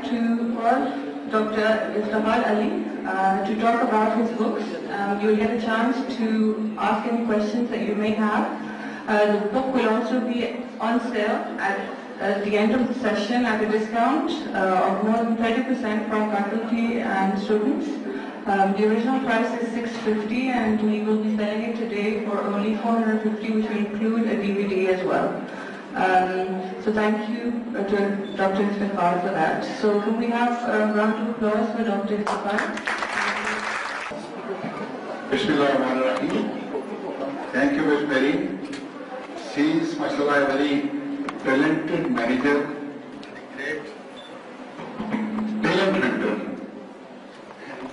To call Dr. Iftikhar Ali to talk about his books. You'll get a chance to ask any questions that you may have. The book will also be on sale at the end of the session at a discount of more than 30% from faculty and students. The original price is $650 and we will be selling it today for only $450, which will include a DVD as well. So thank you to Dr. Iftikhar for that. So can we have a round of applause for Dr. Iftikhar? Bismillahirrahmanirrahim. Thank you, Ms. Mary. She is, mashallah, a very talented manager, great talent hunter.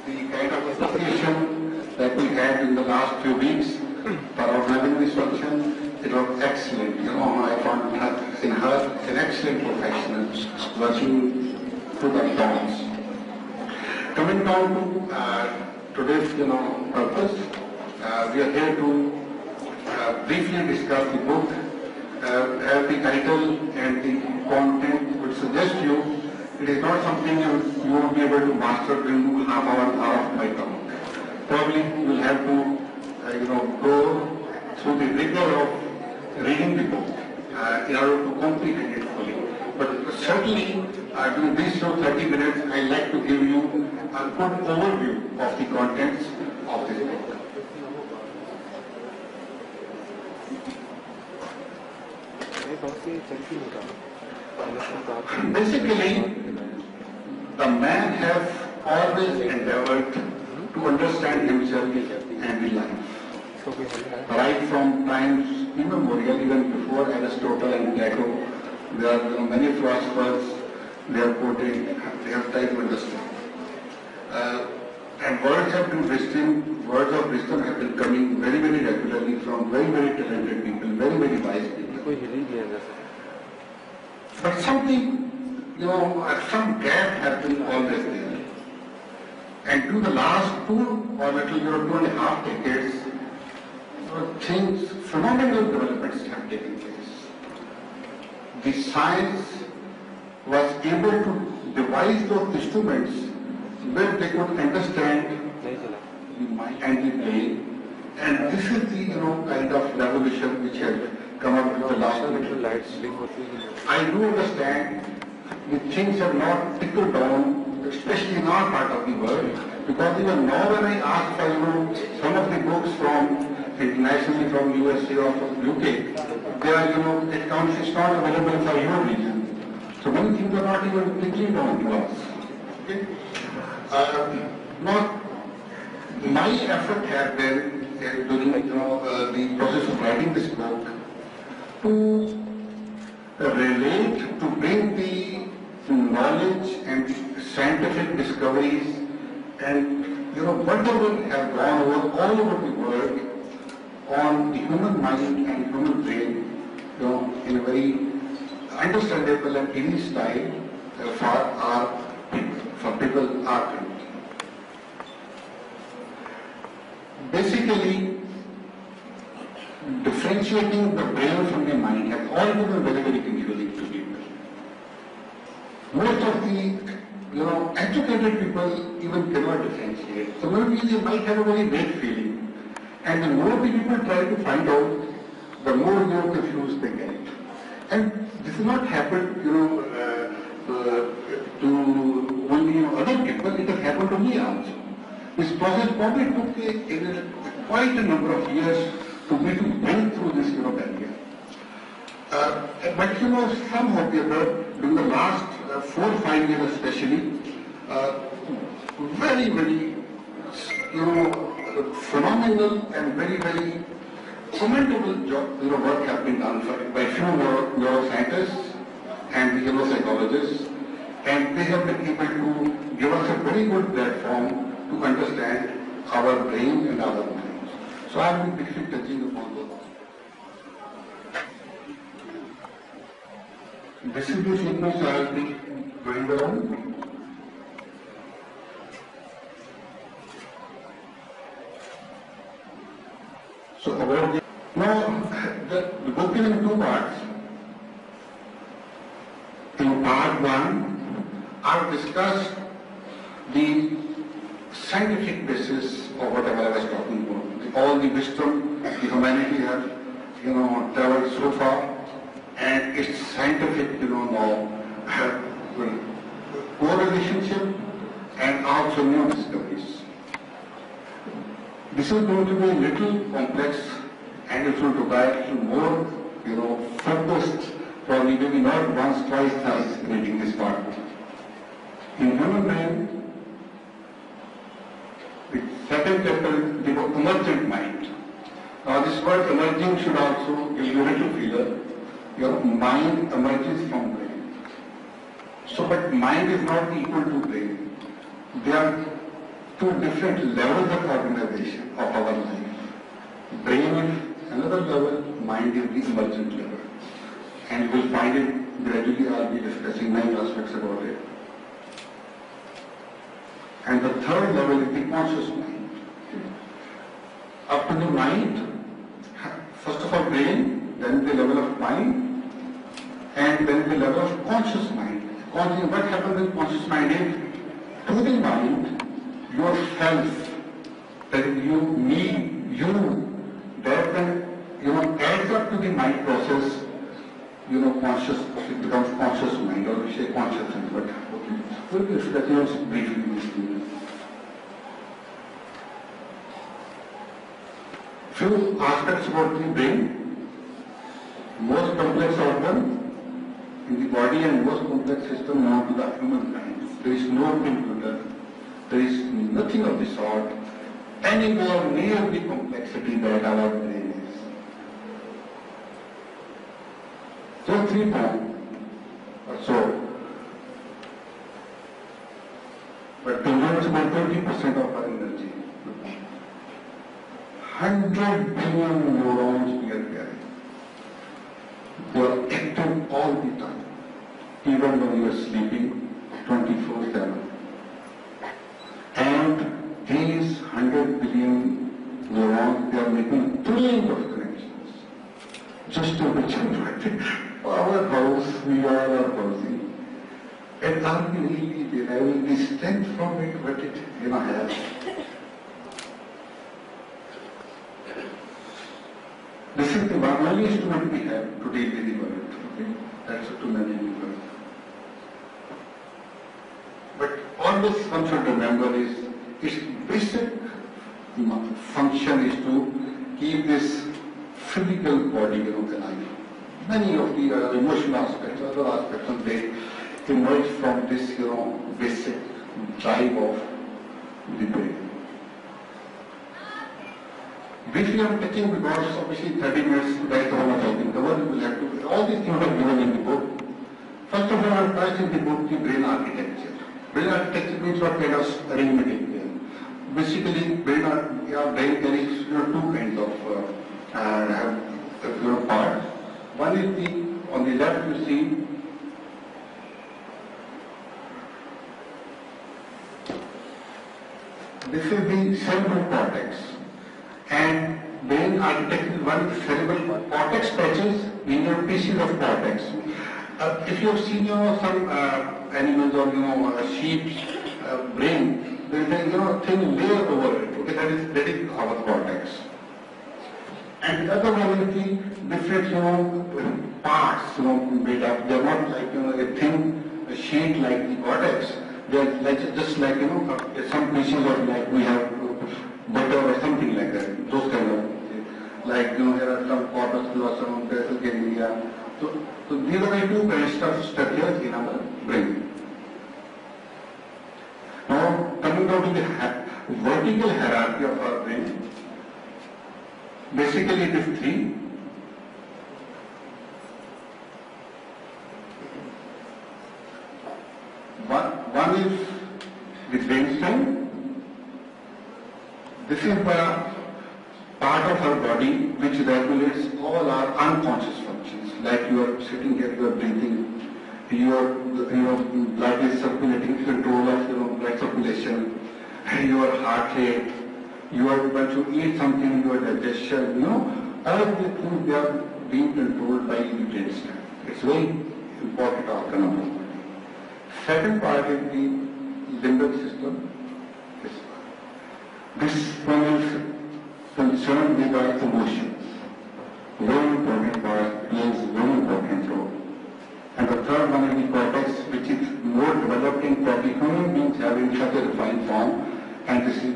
The kind of association that we had in the last few weeks for organizing this function, it was excellent. I found her an excellent professional working to the towns. Coming down to today's purpose, we are here to briefly discuss the book. As the title and the content would suggest you, it is not something you will be able to master in half hour of my talk. Probably you will have to go through the rigor of reading the book in order to comprehend it fully. But certainly, during these 30 minutes, I'd like to give you a good overview of the contents of this book. Basically, the man has always endeavored to understand himself and his life. Right from times immemorial, even before Aristotle and Plato, there are many philosophers, they have quoted, they have tried to understand. And words of wisdom have been coming very, very regularly from very, very talented people, very, very wise people. But something, some gap has been always there. And to the last 2.5 decades, phenomenal developments have taken place. The science was able to devise those instruments where they could understand the mind and the brain. And this is the kind of revolution which has come up with the last little. I do understand the things have not trickled down, especially in our part of the world, because even now when I ask for some of the books from internationally from USA or from UK, they are, it counts, it's not available for your region. So many things are not even trickling down to us. Okay? Now, my effort has been during the process of writing this book to relate, to bring the knowledge and scientific discoveries and whatever has gone over all over the world on the human mind and human brain, in a very understandable and easy style for our people, for people our country. Basically, differentiating the brain from the mind has always been very, very confusing to people. Most of the educated people even cannot differentiate. So maybe they might have a very vague feeling. And the more the people try to find out, the more confused they get. And this has not happened, to only other people. It has happened to me also. This process probably took quite a number of years to me to break through this barrier. But somehow during the last 4 or 5 years especially, very, very phenomenal and very, very commendable work has been done by few neuroscientists and the neuropsychologists, and they have been able to give us a very good platform to understand our brain and our minds. So I have been briefly touching upon those. This is the sequence I will be going around. So about the, now the book is in two parts. In part one, I've discussed the scientific basis of whatever I was talking about. All the wisdom the humanity has, traveled so far, and its scientific, now have co-relationship and also new discoveries. This is going to be a little complex, and it will require more, focused, probably maybe not once, twice, thrice reading this part. In human brain, the second chapter is the emergent mind. Now this word emerging should also give you a little feeler. Your mind emerges from brain. So, but mind is not equal to brain. There are two different levels of organization of our life. Brain is another level, mind is the emergent level. And you will find it gradually. I'll be discussing 9 aspects about it. And the third level is the conscious mind. Up to the mind, first of all brain, then the level of mind, and then the level of conscious mind. What happens in conscious mind is, to the mind, yourself, that you, me, you, that then, adds up to the mind process, conscious, it becomes conscious mind, or we say consciousness, but okay. We'll be discussing also briefly this thing. Few aspects about the brain. Most complex organ in the body and most complex system known to the human kind. There is no computer, there is nothing of the sort anywhere near the complexity that our brain is. Just 3 times or so, but consumes about 20% of our energy. 100 billion neurons we are carrying. They are active all the time, even when you are sleeping 24/7. And these 100 billion neurons, they are making trillions of connections. Just to mention our house, we all are housing. And unbelievably deriving the strength from it, what it has. This is the only instrument we have to deal with the world. Okay? That's to manage the world. But always one should remember is its basic function is to keep this physical body alive. Many of the emotional aspects, other aspects of they emerge from this basic drive of the brain. Briefly I'm touching because obviously 30 minutes that's all I'm talking about. You will have to, all these things are given in the book. First of all, I've touched in the book the brain architecture. Brain architecture means what kind of arrangement is there. Basically, brain carries two kinds of parts. One is on the left you see this is the cerebral cortex. And brain architecture is one of the cerebral cortex patches, these are pieces of cortex. If you have seen some animals or sheep's brain, there is a thin layer over it. Okay, that is our cortex. And the other one is the different parts made up. They are not like a thin sheet like the cortex. They are just like some pieces of like we have butter or something like that. Those kind of like there are some corpuscles, some basal ganglia. So these are the two kinds of structures in our brain. Now coming down to the vertical hierarchy of our brain, basically it is 3. One is the brainstem. This is the part of our body which regulates all our unconscious functions. Like you are sitting here, you are breathing, your blood is circulating, control of blood circulation, your heart rate, you are able to eat something, your digestion, all of the things they are being controlled by the brainstem. It's very important organ. Second part is the limbic system. This one is concerned with our emotions. Very important part, plays very important role. And the third one is the cortex, which is more developed in probably human beings having such a refined form, and this is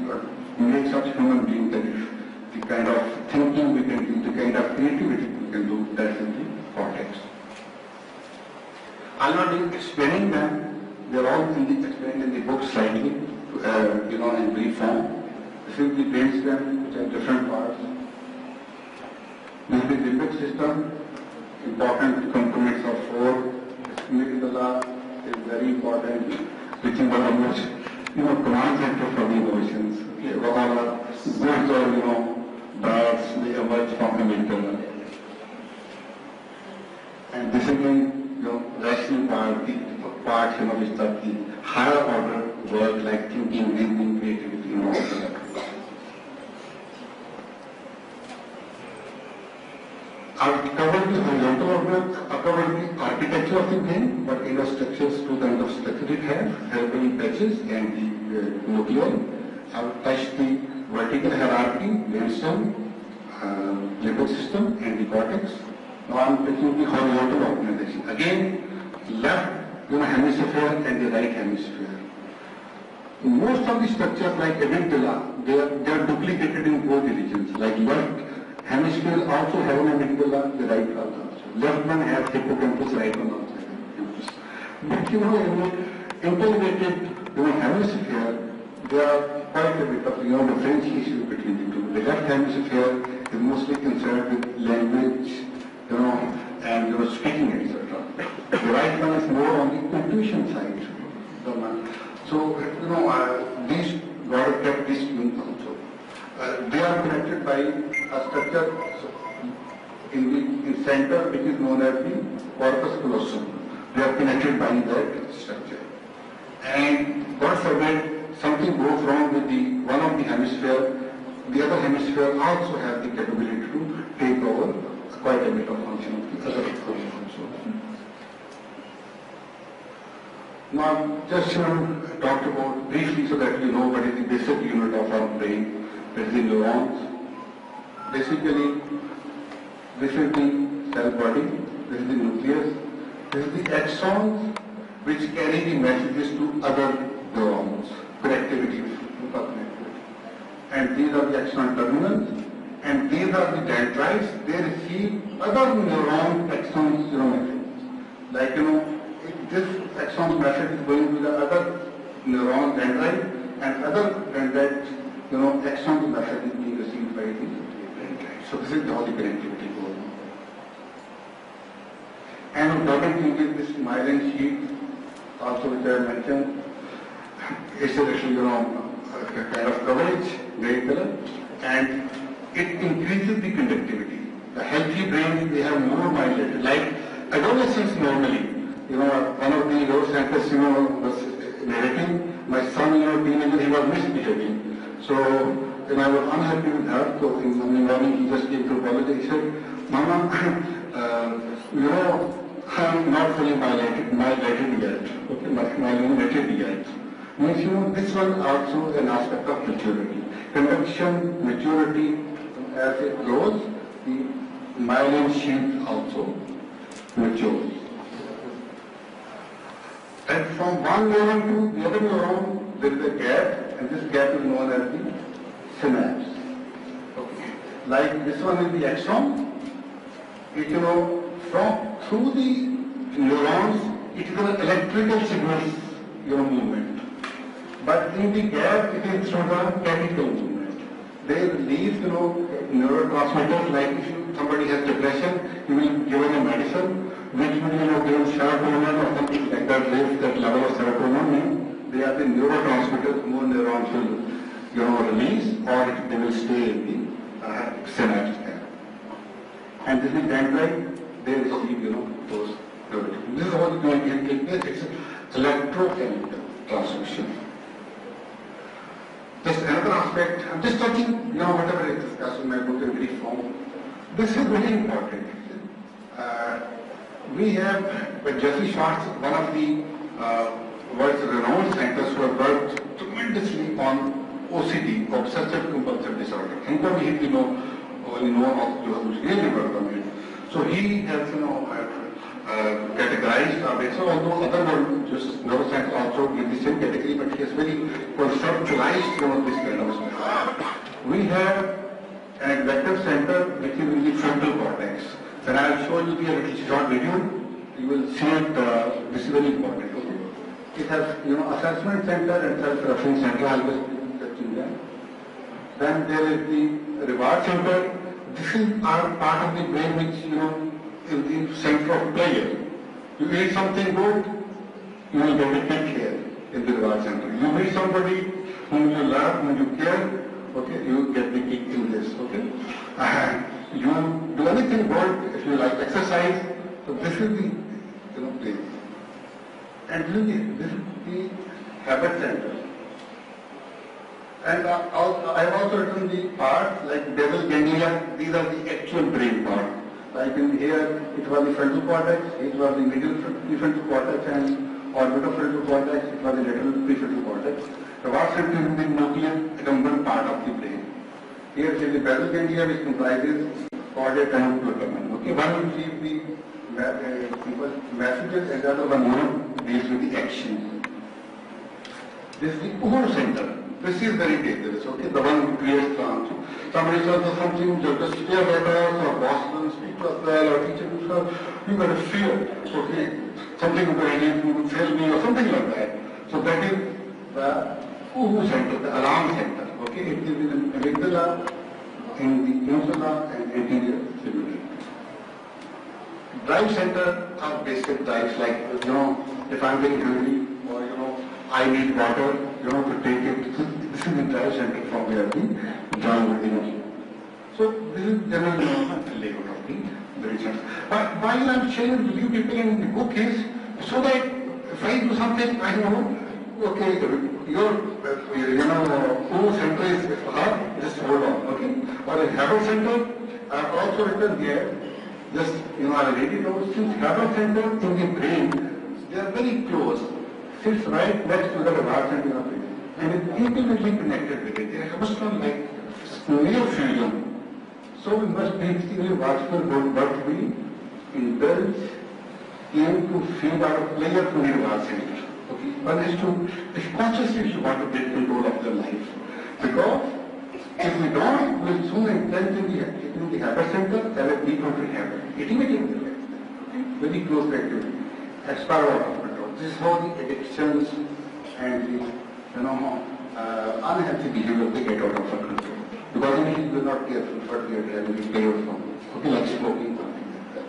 makes such human beings that if the kind of thinking we can do, the kind of creativity we can do, that's in the cortex. I'll not be explaining them. They're all explained in the book slightly, in brief form. This is the brainstem, which have different parts. This is the limbic system, important components of four. Amygdala is very important, which is one of the most, command center for the emotions. Okay, all our goods or, birds, they emerge from amygdala. And this is the, rational part, the parts, which are the higher order work like thinking, thinking, creativity, and all that. I've covered the horizontal order, I've covered the architecture of the brain, what kind of structures, two kinds of structure it has cerebral patches and the nuclei. I've touched the vertical hierarchy, brainstem, limbic system, and the cortex. Now I'm taking the horizontal organization. Again, left hemisphere and the right hemisphere. Most of the structures like amygdala, they are duplicated in both the regions. Like left hemisphere also have an amygdala, the right also. Left one has hippocampus, right one also has hippocampus. But in the integrated hemisphere, there are quite a bit of differentiation between the two. The left hemisphere is mostly concerned with language, and speaking, etc. The right one is more on the intuition side. So, these God have kept these twins also. They are connected by a structure in the center, which is known as the corpus callosum. They are connected by that structure. And God forbid something goes wrong with one of the hemisphere, the other hemisphere also has the capability to take over quite a bit of function of the other function also. Now, just talked about briefly so that you know what is the basic unit of our brain. That is the neurons. Basically, this is the cell body, this is the nucleus, this is the axons which carry the messages to other neurons, connectivity. And these are the axon terminals, and these are the dendrites. They receive other neuron axons messages. Like, this axon's message is going to the other neuron dendrite, and other dendrite, axon's message is being received by the dendrite. So this is how the connectivity goes on. And important thing is this myelin sheath, also which I mentioned. It's actually, a kind of coverage, gray color, and it increases the conductivity. The healthy brains, they have more myelin. Like adolescents normally, one of the neuroscientists, was narrating, my son, teenager, he was misbehaving. So, I was unhappy with her. So, in the morning, he just came to college. He said, Mama, I'm not fully myelinated yet. Okay, myelinated yet. Means, this was also an aspect of maturity. Conduction, maturity, as it grows, the myelin sheath also matures. And from one neuron to the other neuron, there is a gap, and this gap is known as the synapse. Okay. Like this one is the axon. It, through the neurons, it is an electrical signals, movement. But in the gap, it is through the chemical movement. They release, neurotransmitters. Like if somebody has depression, you will give them a medicine which will, give serotonin or something like that, raise that level of serotonin. They are the neurotransmitters. More neurons will, release, or they will stay in the synapse there. And this is dendrite. They receive, those. This is how the going to take place. It's electrochemical transmission. Just another aspect, I'm just talking, whatever I discuss in my book in brief form. This is very important. We have Jesse Schwartz, one of the world's renowned scientists who have worked tremendously on OCD, obsessive compulsive disorder. उनको भी हिंदी में only know of जो really worked on it. So he has categorized our base. So although other just neuroscience also give the same category, but he has very conceptualized this kind of stuff. We have an executive center which is in the frontal cortex. When I will show you the little short video, you will see it. This is very important. Okay? It has assessment center and self-reference center. I will be touching that. Then there is the reward center. This is our part of the brain which is the center of pleasure. You eat something good, you will get a kick here in the reward center. You meet somebody whom you love, whom you care, okay, you get the kick in this. Okay. You do anything good if you like exercise. So this is the place. And this is the habit center. And I have also written the parts like basal ganglia. These are the actual brain parts. Like in here, it was the frontal cortex, it was the middle prefrontal cortex, and orbitofrontal cortex, it was the lateral prefrontal cortex. The vast center is the nuclear accumbent part of the brain. Here is the basal ganglia, which comprises caudate and glutamen. Okay, one receives the messages, and the other one deals with the action. This is the Uhuru center. This is very dangerous. Okay, the one who creates the answer. Somebody says something, just stare at us, or boss will speak to us well, or teacher will say, you got to fear. Okay, something will fail me, or something like that. So that is the Uhuru center, the alarm center. Okay, it is in the amygdala, in the insula, and anterior cingulate. Drive center are basic drives like, if I'm very hungry, or I need water, to take it. This is the drive center from where the joint will energy. So this is generally the layout of the drive center. But while I'm sharing with you people in the book is so that if I do something, I know, okay, your who center is Iftikhar, just hold on, okay? Or a habit center, I have also written here, just, I already know, since habit center in the brain, they are very close. Sits right next to the reward center of it. And it's intimately connected with it. They are almost like near fusion. So we must be extremely watchful what we indulge to feed our pleasure to the reward center. Okay? One is if consciously you want to take control of your life. Because if we don't, we will soon entrench in the habit center, have a deep rooted habit. It immediately very close activity. Expire out of control. This is how the addictions and the unhealthy behavior they get out of our control. Because we are not careful what we are having to play from. Okay, like smoking, something like that.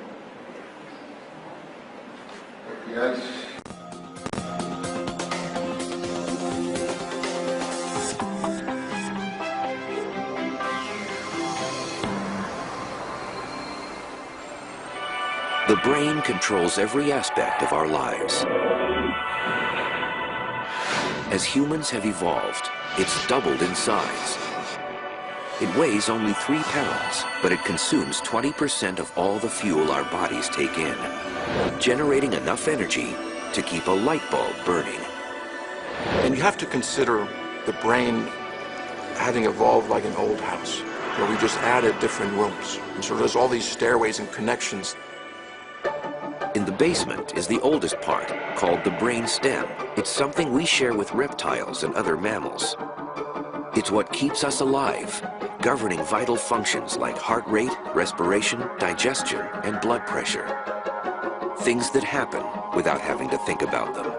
Okay, yes. The brain controls every aspect of our lives. As humans have evolved, it's doubled in size. It weighs only 3 pounds, but it consumes 20% of all the fuel our bodies take in, generating enough energy to keep a light bulb burning. And you have to consider the brain having evolved like an old house, where we just added different rooms. And so there's all these stairways and connections. In the basement is the oldest part, called the brain stem. It's something we share with reptiles and other mammals. It's what keeps us alive, governing vital functions like heart rate, respiration, digestion, and blood pressure. Things that happen without having to think about them.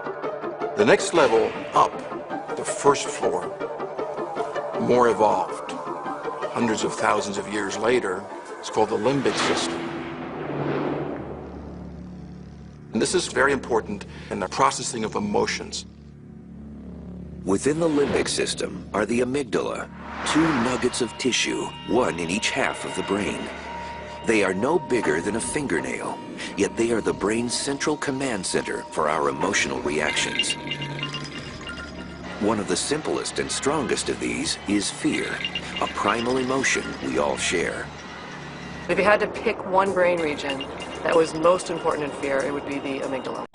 The next level up, the first floor, more evolved, hundreds of thousands of years later, is called the limbic system. And this is very important in the processing of emotions. Within the limbic system are the amygdala, 2 nuggets of tissue, 1 in each half of the brain. They are no bigger than a fingernail, yet they are the brain's central command center for our emotional reactions. One of the simplest and strongest of these is fear, a primal emotion we all share. If you had to pick one brain region that was most important in fear, it would be the amygdala.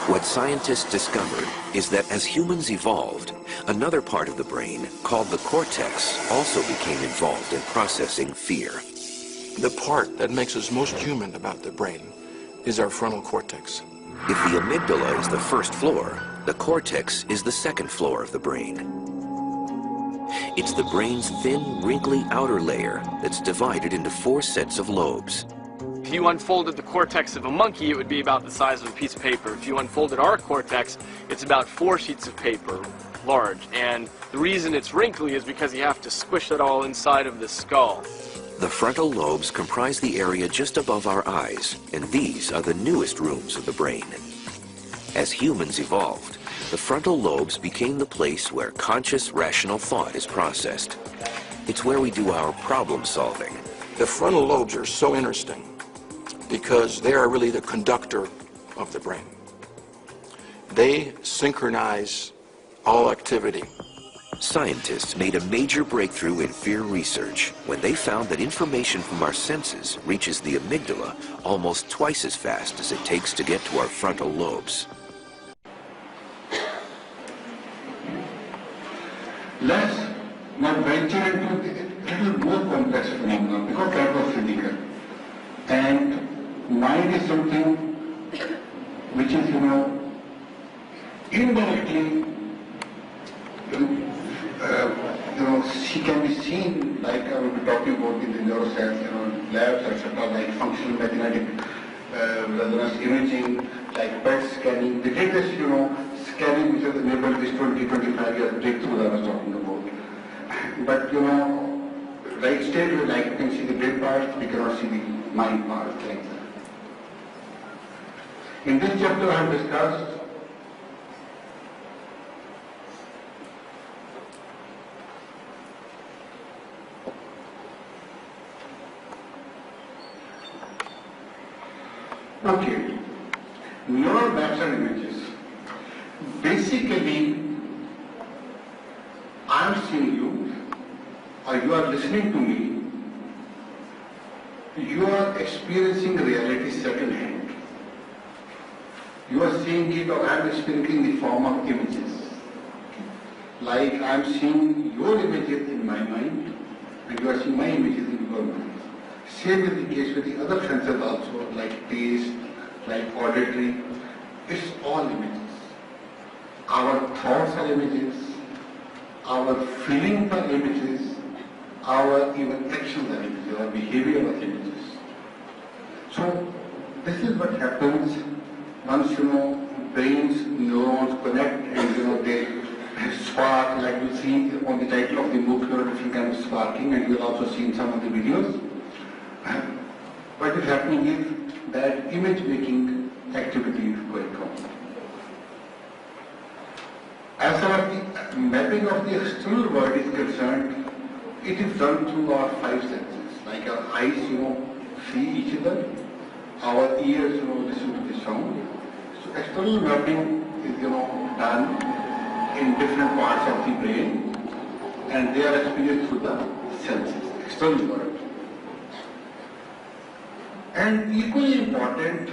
What scientists discovered is that as humans evolved, another part of the brain, called the cortex, also became involved in processing fear. The part that makes us most human about the brain is our frontal cortex. If the amygdala is the first floor, the cortex is the second floor of the brain. It's the brain's thin, wrinkly outer layer that's divided into 4 sets of lobes. If you unfolded the cortex of a monkey, it would be about the size of a piece of paper. If you unfolded our cortex, it's about 4 sheets of paper large. And the reason it's wrinkly is because you have to squish it all inside of the skull. The frontal lobes comprise the area just above our eyes, and these are the newest rooms of the brain. As humans evolved, the frontal lobes became the place where conscious, rational thought is processed. It's where we do our problem solving. The frontal lobes are so interesting because they are really the conductor of the brain. They synchronize all activity. Scientists made a major breakthrough in fear research when they found that information from our senses reaches the amygdala almost twice as fast as it takes to get to our frontal lobes. Let's now venture into a little more complex phenomenon because that was physical. And mind is something which is, indirectly, she can be seen, like I will be talking about in the neuroscience, labs, etc., like functional magnetic resonance imaging, like PET scanning. They did this, scanning which has enabled this 20-25 years breakthrough that I was talking about. But, right stage, like you can see the brain part, we cannot see the mind part, like that. In this chapter I have discussed neural maps and images. Basically, I am seeing you, or you are listening to me, you are experiencing reality second hand. You are seeing it, or I am experiencing the form of images. Like I am seeing your images in my mind, and you are seeing my images in your mind. Same is the case with the other senses also, like taste, like auditory. It's all images. Our thoughts are images, our feelings are images, our even actions are images, our behavior are images. So this is what happens once brains, neurons connect and they spark, like you see on the title of the book, different kinds of sparking, and you'll also see in some of the videos. What is happening is that image making activity is going on. As far as the mapping of the external world is concerned, it is done through our 5 senses. Like our eyes, see each other, our ears, listen to the sound. So external mapping is, done in different parts of the brain, and they are experienced through the senses, external world. And equally important,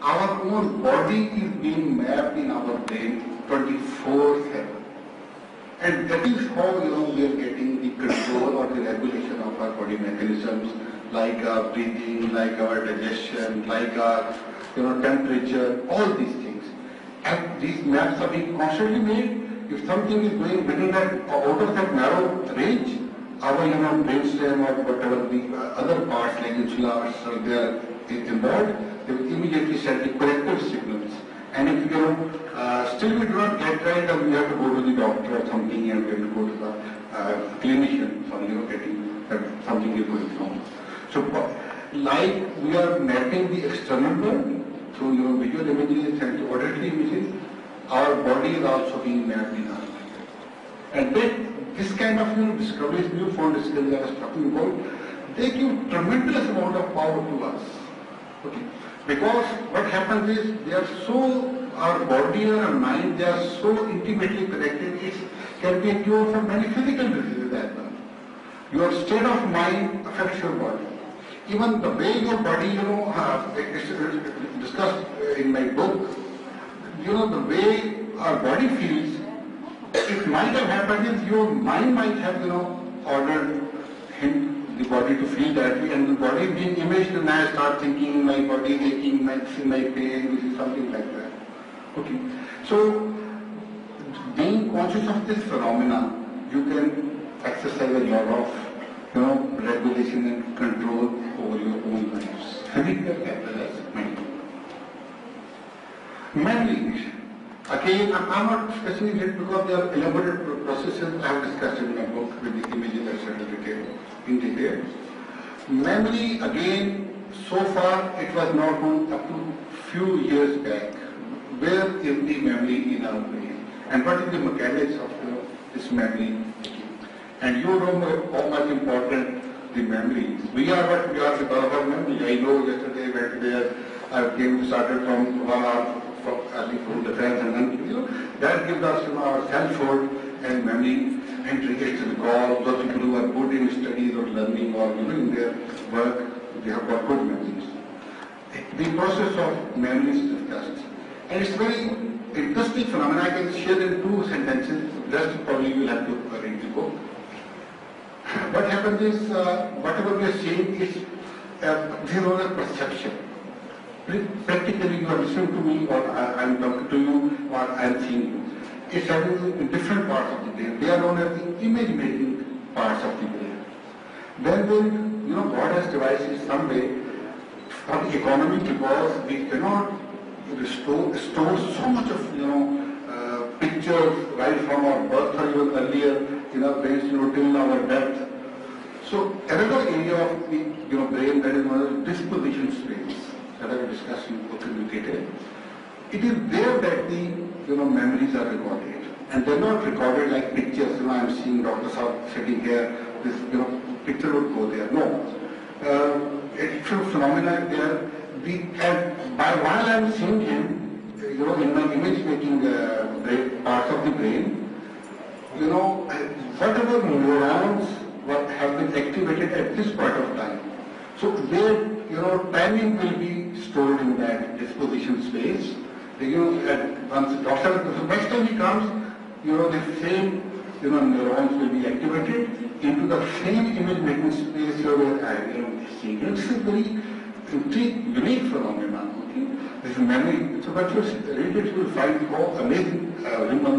our own body is being mapped in our brain 24/7. And that is how we are getting the control or the regulation of our body mechanisms, like our breathing, like our digestion, like our temperature, all these things. And these maps are being constantly made. If something is going within that, out of that narrow range, our brainstem or whatever the other parts like insula are there involved, they will immediately send the corrective signals. And if still we do not get right, then we have to go to the doctor or something, and we have to go to the clinician for getting that something is going wrong. So like we are mapping the external world through visual images and auditory images, our body is also being mapped in our mind. And this kind of discoveries, newfound discoveries I was talking about, they give tremendous amount of power to us. Okay. Because what happens is they are so our body and our mind, they are so intimately connected, it can be a cure for many physical diseases as well. Your state of mind affects your body. Even the way your body, it's discussed in my book, the way our body feels, it might have happened if your mind might have, ordered the body to feel that way, and the body being imaged, and I start thinking my body is aching, my pain, this is something like that. Okay. So, being conscious of this phenomena, you can exercise a lot of, regulation and control over your own lives. Physical as well as mental. Memory. Again, I'm not discussing it because they are elaborate processes I have discussed in my book with the images in detail. Memory, again, so far it was not known up to few years back. Where is the memory in our brain? And what is the mechanics of this memory? And you know how much important the memory is. We are what we are because of our memory. I know yesterday I went there, I started from 1 hour from the friends, and then that gives us our self-hold and memory and triggers recall. Those people who are good in studies or learning or in their work, they have got good memories. The process of memory is discussed, and it's very interesting phenomenon. I can share in 2 sentences. Rest probably you will have to read the book. What happens is whatever we are seeing is a perception. Practically, you are listening to me, or I am talking to you, or I am seeing you. It's happening in different parts of the brain. They are known as the image-making parts of the brain. Then, God has devised some way for the economy, because we cannot store so much of pictures right from our birth or even earlier in our brains till our death. So another area of the brain that is known as disposition space, that I will discuss in detail. It is there that the memories are recorded, and they're not recorded like pictures. I'm seeing Dr. Saab sitting here. This picture would go there. No, it's a phenomenon there. While I'm seeing him, in my image-making parts of the brain, whatever neurons have been activated at this point of time. So their timing will be stored in that disposition space. Once the next time he comes, the same neurons will be activated into the same image-making space where I am seeing. This is very unique phenomenon. Okay? This is memory. So what you read it, you will find how amazing human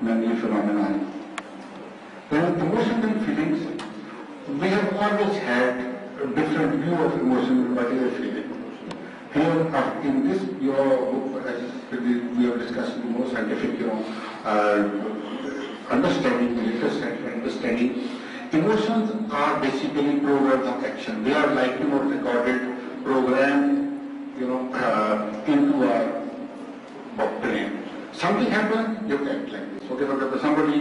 memory phenomena is. Then emotions and feelings, we have always had a different view of emotion and what is a feeling. Here, in this your book, as we have discussed the more scientific, understanding, latest understanding, emotions are basically programs of action. They are like recorded, programmed, into our brain. Something happens, you act like this. Okay, for example, somebody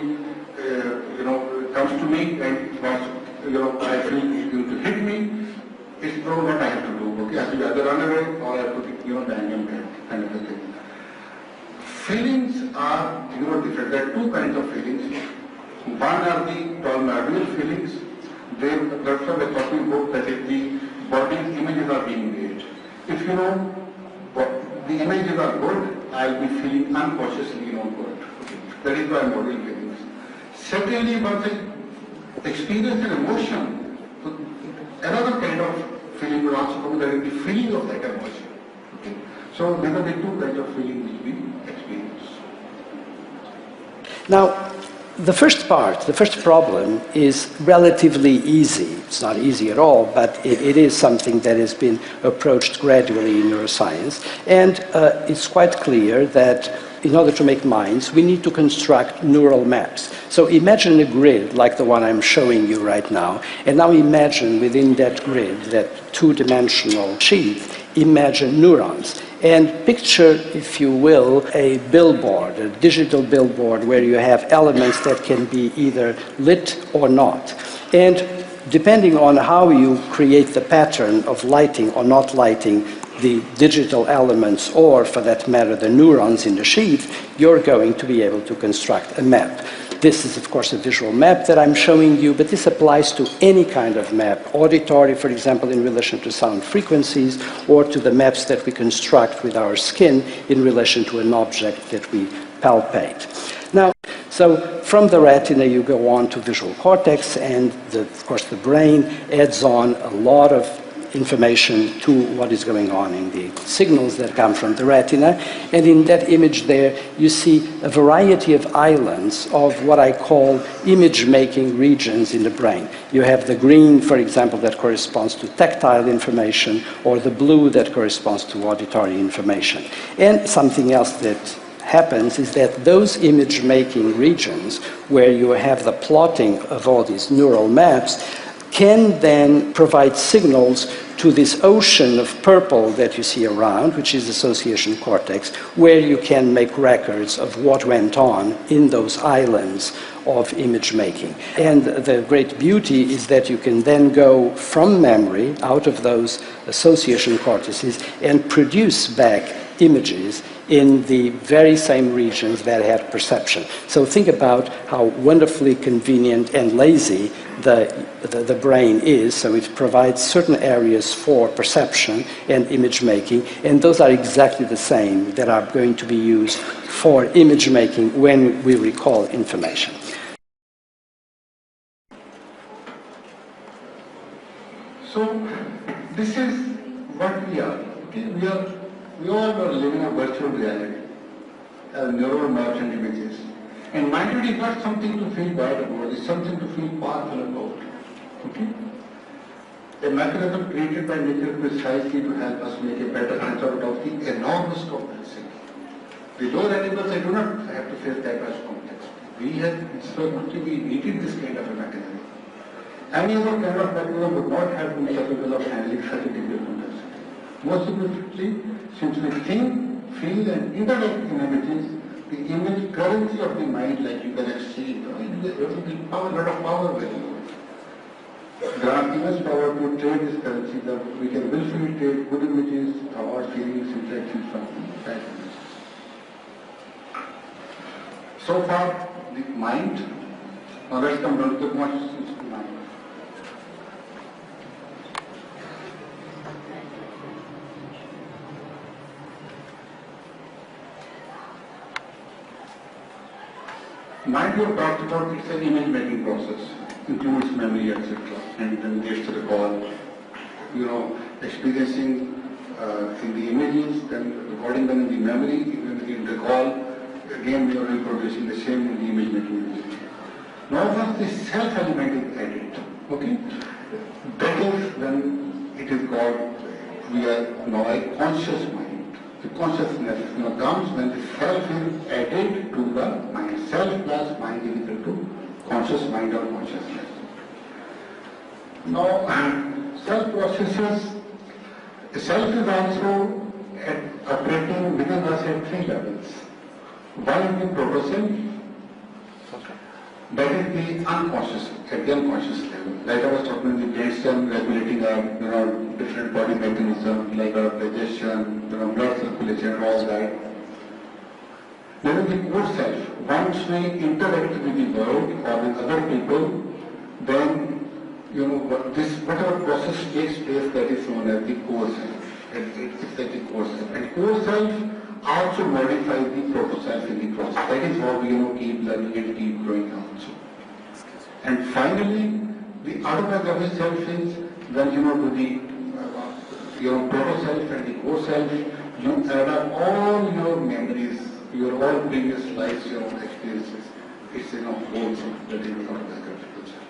comes to me and wants, I feel to hit me, it's not what I have to do. Okay, I have to either run away or I have to bang him back, kind of a thing. Feelings are different. There are 2 kinds of feelings. One are the primordial feelings. That's why we're talking about that if the body's images are being made. If the images are good, I'll be feeling unconsciously good. That is primordial feelings. Secondly, once I experience an emotion, another kind of feeling will also come, that is the feeling of that emotion. Okay? So these are the 2 kinds of feelings which we experience. Now, the first problem is relatively easy. It's not easy at all, but it is something that has been approached gradually in neuroscience. And it's quite clear that in order to make minds, we need to construct neural maps. So imagine a grid like the one I'm showing you right now, and now imagine within that grid, that 2-dimensional sheet, imagine neurons. And picture, if you will, a billboard, a digital billboard, where you have elements that can be either lit or not. And depending on how you create the pattern of lighting or not lighting the digital elements, or for that matter, the neurons in the sheath, you're going to be able to construct a map. This is, of course, a visual map that I'm showing you, but this applies to any kind of map, auditory, for example, in relation to sound frequencies, or to the maps that we construct with our skin in relation to an object that we palpate. Now, so from the retina, you go on to visual cortex, and of course, the brain adds on a lot of information to what is going on in the signals that come from the retina. And in that image there, you see a variety of islands of what I call image-making regions in the brain. You have the green, for example, that corresponds to tactile information, or the blue that corresponds to auditory information. And something else that happens is that those image-making regions, where you have the plotting of all these neural maps, can then provide signals to this ocean of purple that you see around, which is association cortex, where you can make records of what went on in those islands of image making. And the great beauty is that you can then go from memory out of those association cortices and produce back images in the very same regions that had perception. So think about how wonderfully convenient and lazy the brain is. So it provides certain areas for perception and image making, and those are exactly the same that are going to be used for image making when we recall information. So this is what we are. Okay? We all are living a virtual reality, neural maps and images. And mind is not something to feel bad about, it's something to feel powerful about. Okay? A mechanism created by nature precisely to help us make a better sense out of the enormous complexity. The lower animals, they do not have to face that much complexity. We needed this kind of a mechanism. Any other kind of mechanism would not have been capable of handling such a degree of complexity. More significantly, since we think, feel and interact in images, the image currency of the mind, like you can see, it will be power, a lot of power with it. Grant immense power to trade this currency, that we can willfully trade good images, thoughts, feelings, interactions from bad images. So far, the mind. Now let's come down to the consciousness of the mind. Mind, you have talked about, it's an image-making process, includes memory, etc. And then gets to recall, experiencing in the images, then recording them in the memory, even in recall, again we are reproducing the same in the image-making unit. Now once the self element is added, okay, that is when it is called, we are now a conscious mind. The consciousness comes when the self is added to the mind. Self plus mind is equal to conscious mind or consciousness. Now, self processes, self is also operating within us at three levels. One is the proto-self, that is the unconscious, at the unconscious level. Like I was talking about the brainstem regulating our different body mechanisms, like our digestion, blood circulation, all that. Then the core self, once we interact with the world or with other people, then whatever process takes place, that is known as the core self. It's like the core self. And core self also modifies the proto-self in the process. That is how we keep learning and keep growing also. And finally, the autobiographic self is when to the proto-self and the core self, you add up all your memories, your all previous lives, your experiences. It's whole self, that is the autobiographical self.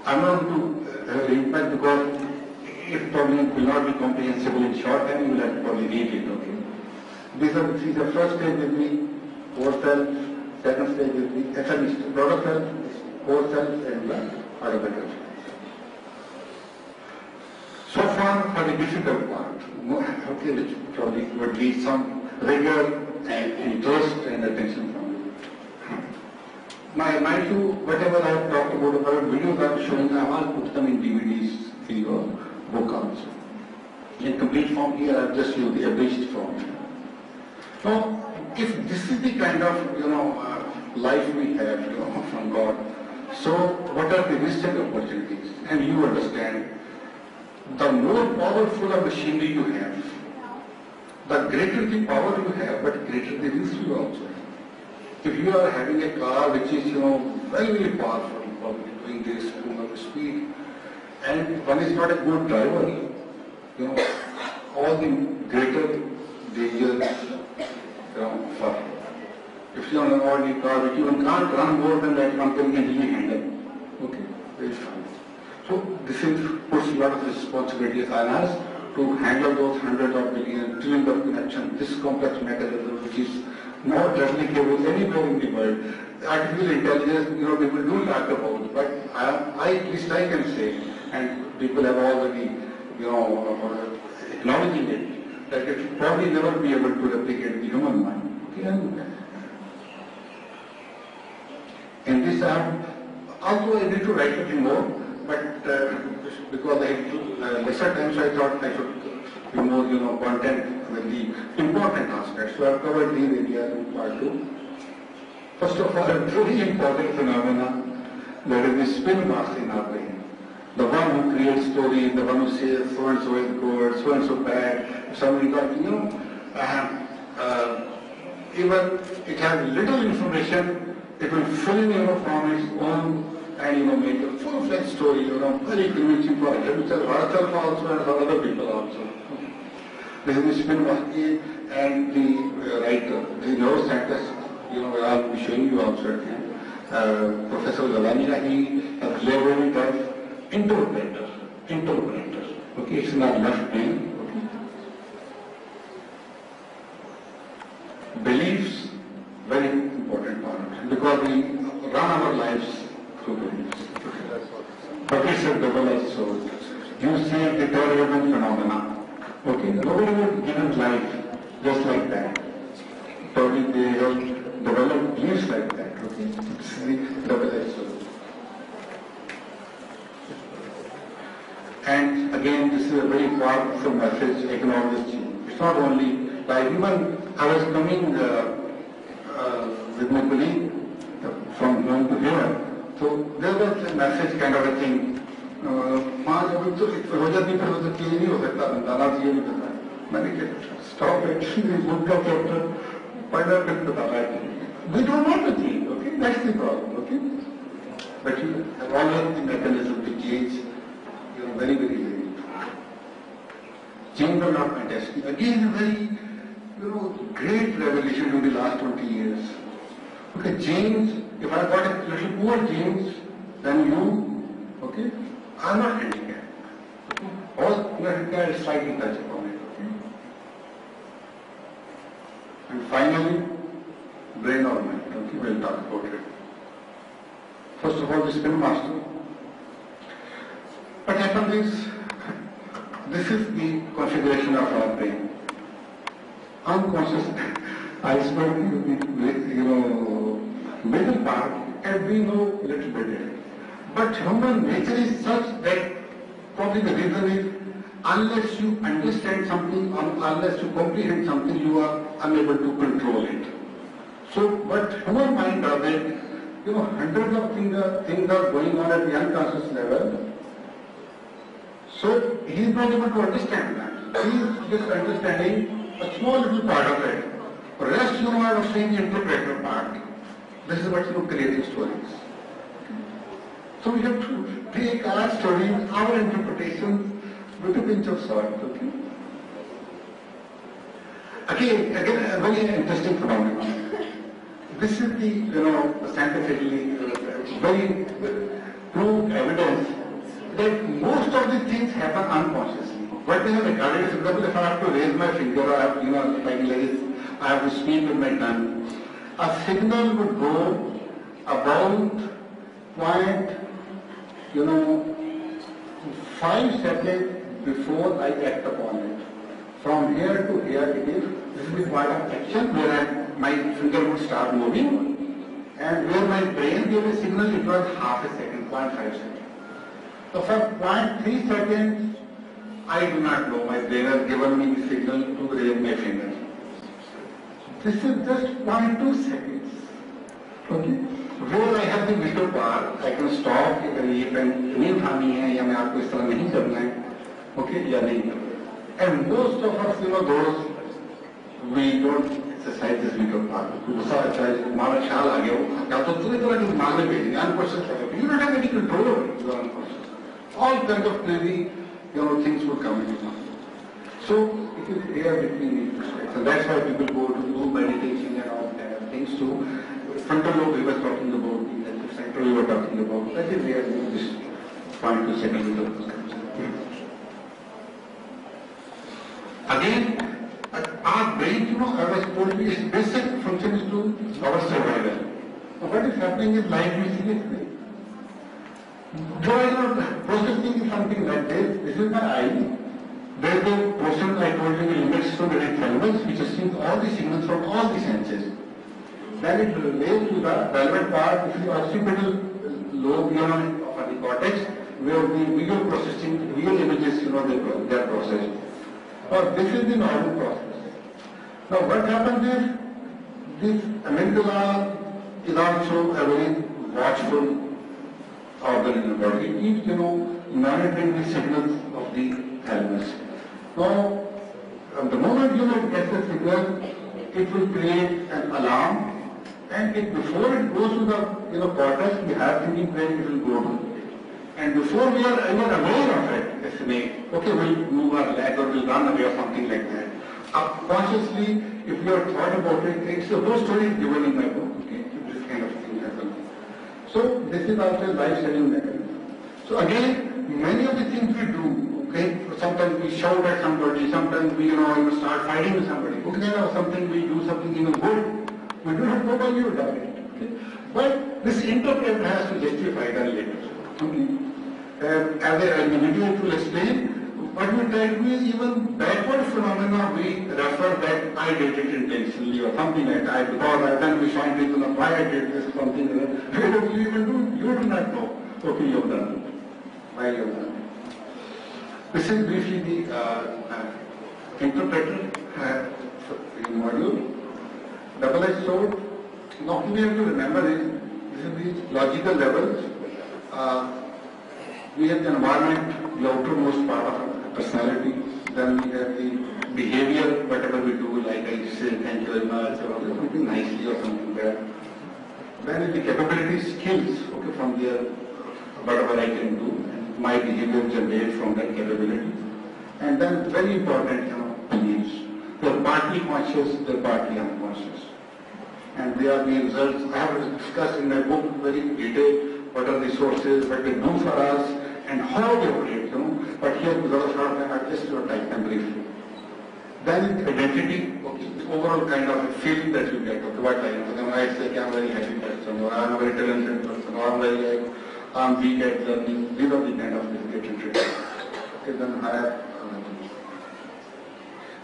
I'm not going to read back because it probably will not be comprehensible in short time, you will have to probably read it, okay? The first stage will be core self, second stage will be the proto self, core self, and the autobiographical self. So far for the difficult part, okay, which probably would need some rigor and interest and attention from you. Mind you, whatever I have talked about videos I am showing, I will put them in DVDs video. book also. In complete form here, I've just used the abridged form. Now, if this is the kind of, life we have, from God, so what are the risks and opportunities? And you understand, the more powerful a machinery you have, the greater the power you have, but greater the risk you also have. If you are having a car which is, very, very powerful, probably doing this too much speed, and one is not a good driver, all the greater danger, for. If you are on an ordinary car which you can't run more than that, one can easily handle. Okay, very fine. So this puts a lot of responsibility on us to handle those hundreds of billions, trillions of connections, this complex mechanism which is not replicable anywhere in the world. Artificial intelligence, people do talk about it, but at least I can say, and people have already, acknowledging it, that it will probably never be able to replicate the human mind. Okay? In this also I need to write a few more, but because I had lesser time, so I thought I should be more, content with the important aspects. So I've covered these areas in part 2. First of all, a truly important phenomena, that is the spin master in our brain. The one who creates stories, the one who says so and so is good, so and so bad. If somebody got, even it has little information, it will fill in from its own and make a full-fledged story, very convincing for herself also and for other people also. This is the spin master and the writer, the neuroscientist, I'll be showing you also again. Professor Galania, he has labeled it as interpreter. Okay, it's in our left brain. Okay. Beliefs, very important part, because we run our lives through beliefs. But it's a double-edged sword. You see a deteriorating phenomena. Okay, nobody would give him life just like that. Probably they will develop beliefs like that. Okay, it's the double-edged sword. And again, this is a very powerful message, acknowledge change. It's not only like even I was coming with my colleague from home to here, so there was a message kind of a thing. Stop it, look up chapter, find out we don't want to change, okay? That's the problem, okay? But you have always the mechanism to change. Very, very, very. Change will not my destiny. Again, a very, great revelation in the last 20 years. Okay, genes, if I got a little poor genes than you, okay, I'm not handicapped. Okay? All your handicap is slightly touch upon it. Okay? And finally, brain or mind. Okay, we'll talk about it. First of all, the spin master. What happens is, this is the configuration of our brain. Unconscious, I spoke to the middle part, and we know a little bit. But human nature is such that probably the reason is, unless you understand something, unless you comprehend something, you are unable to control it. So, but human mind does it. Hundreds of things are going on at the unconscious level. So he is not able to understand that. He is just understanding a small little part of it. The rest, I was saying the interpreter part. This is what creating stories. So we have to take our stories, our interpretations with a pinch of salt. Okay? Again, a very interesting phenomenon. This is the scientifically very proved evidence that most of these things happen unconsciously. What they have recorded is, for example, if I have to raise my finger or I have, like this, I have to speak with my tongue, a signal would go about 5 seconds before I act upon it. From here to here it is, this is the point of action where my finger would start moving, and where my brain gave a signal, it was half a second, 0.5 seconds. So for 0.3 seconds, I do not know. My brain has given me the signal to raise my finger. This is just 1-2 seconds. Okay. Where I have the visual bar, I can stop. ये pen नहीं उठानी है या मैं आपको इस तरह नहीं करना है. Okay, या नहीं करना. And most of us, those we don't exercise this visual bar. गुस्सा अच्छा है, हमारा ख्याल आ गया हो. क्या तो पूरी तरह की दिमाग में भेजेंगे. Unconscious. You don't have any control over it. You are unconscious. All kinds of crazy, things would come in your mind. So it is here between these two sides. And that's why people go to do meditation and all kind of things too. Frontal lobe we were talking about, the center we were talking about. That is where this point to second comes in. Again, our brain, I was told its basic function is to our survival. Now what is happening is life we see it. Processing is something like this. This is my eye. There is a portion I told you the limbic system that is thalamus, which receives all the signals from all the senses. Then it relates to the relevant part, which is the occipital lobe of the cortex, where the visual processing, real images, they are processed. Or this is the normal process. Now what happens is, this amygdala is also a very watchful organ in the body. It keeps, monitoring the signals of the thalamus. Now, the moment it gets the signal, it will create an alarm, and before it goes to the cortex, the higher thinking brain, it will go to. And before we are ever aware of it, a snake, okay, we'll move our leg or we'll run away or something like that. Consciously, if you have thought about it, it's the whole story is given in my book, okay, this kind of thing happens. So this is also a life-saving mechanism. So again, many of the things we do, okay, sometimes we shout at somebody, sometimes we start fighting with somebody. Okay, something we do something even good. We do not go by you direct. Okay? But this interpreter has to justify that later. Okay? As a video will explain, what we try to do is even backward phenomena we refer that I did it intentionally or something like that. Because then we find people of why I did this something like that. Where do you even do? You do not know. Okay, you have done it. Why you have done it. This is briefly the interpreter module. Double-edged sword. Now we have to remember is this is the logical levels. We have the environment, the outermost part of our personality. Then we have the behavior, whatever we do, like I say thank you very much or something nicely or something there. Then is the capability, skills, okay, from there, whatever I can do. My behavior generates from that capability. And then very important, beliefs. They're partly conscious, they're partly unconscious. And they are the results. I have discussed in my book very detailed what are the sources, what they do for us, and how they operate, But here, because of short time, I just type them briefly. Then identity, okay, the overall kind of feeling that you get, okay, what I know. Then I say, I'm a very happy person, or I'm a very talented person, or I'm very weak at learning. These are the kind of different traits. Okay, then higher.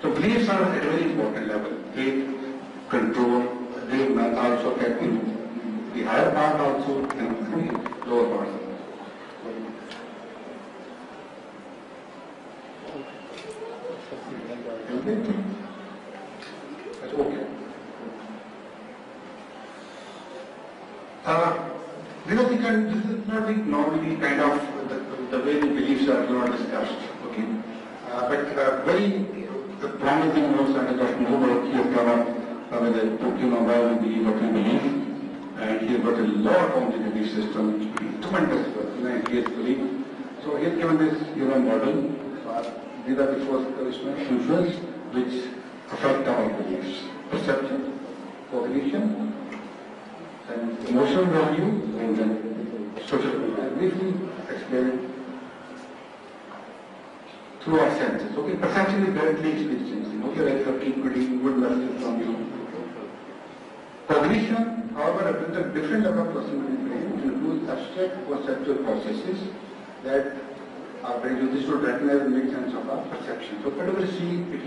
So beliefs are at a very important level. Faith, control, they also get the higher part also and the lower part. That's okay. This is not normally kind of the way the beliefs are discussed. Okay, but very promising notes and just more work he has done on with a book, why we believe what we believe, and he has got a lot on the belief system. Tremendous work, he has believed. So he has given this model. These are the first influence which affect our beliefs: perception, cognition, and emotional value, and then social value. I briefly explain through our senses. Okay, perception is directly experiencing. Okay, like you keep getting good messages from you. Cognition, however, represents a different level of personality brain, which includes abstract conceptual processes that our brain uses to recognize and make sense of our perception. So whatever you see, it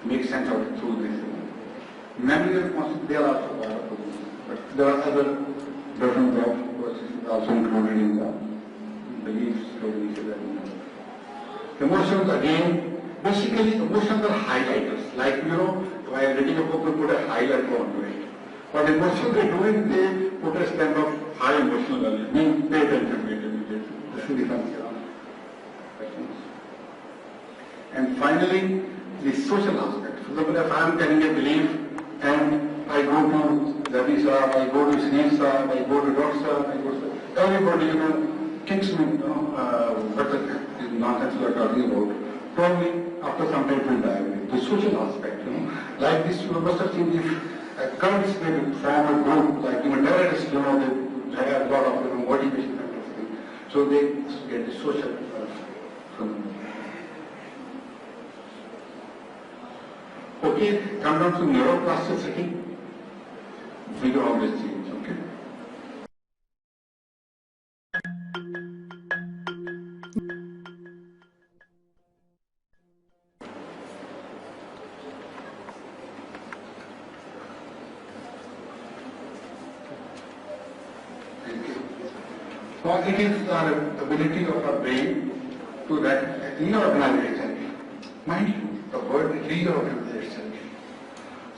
makes sense of it through this. Memory and concept, they are also part of cognition. But there are other different processes also included in the beliefs, cognition, and Emotions again, basically emotions are highlighters. Like, while reading a book, we put a highlighter onto it. But emotions they do is they put a stamp of high emotional value. We pay attention to it immediately. This is the questions. And finally, the social aspect. For example, if I am telling a belief and I go to Zabi Sahab, I go to Sneez Sahab, I go to Dr. Sahab, I go to everybody, kicks me, what the nonsense we are talking about. Probably after some time will die with the social aspect, Like this, you must have seen if cults they form a group, like terrorists, they have a lot of motivation kind of thing. So they get the social from. Okay, come down to neuroplasticity. We will always change, okay? So it is our ability of our brain to reorganize itself. Mind you, the word reorganize itself.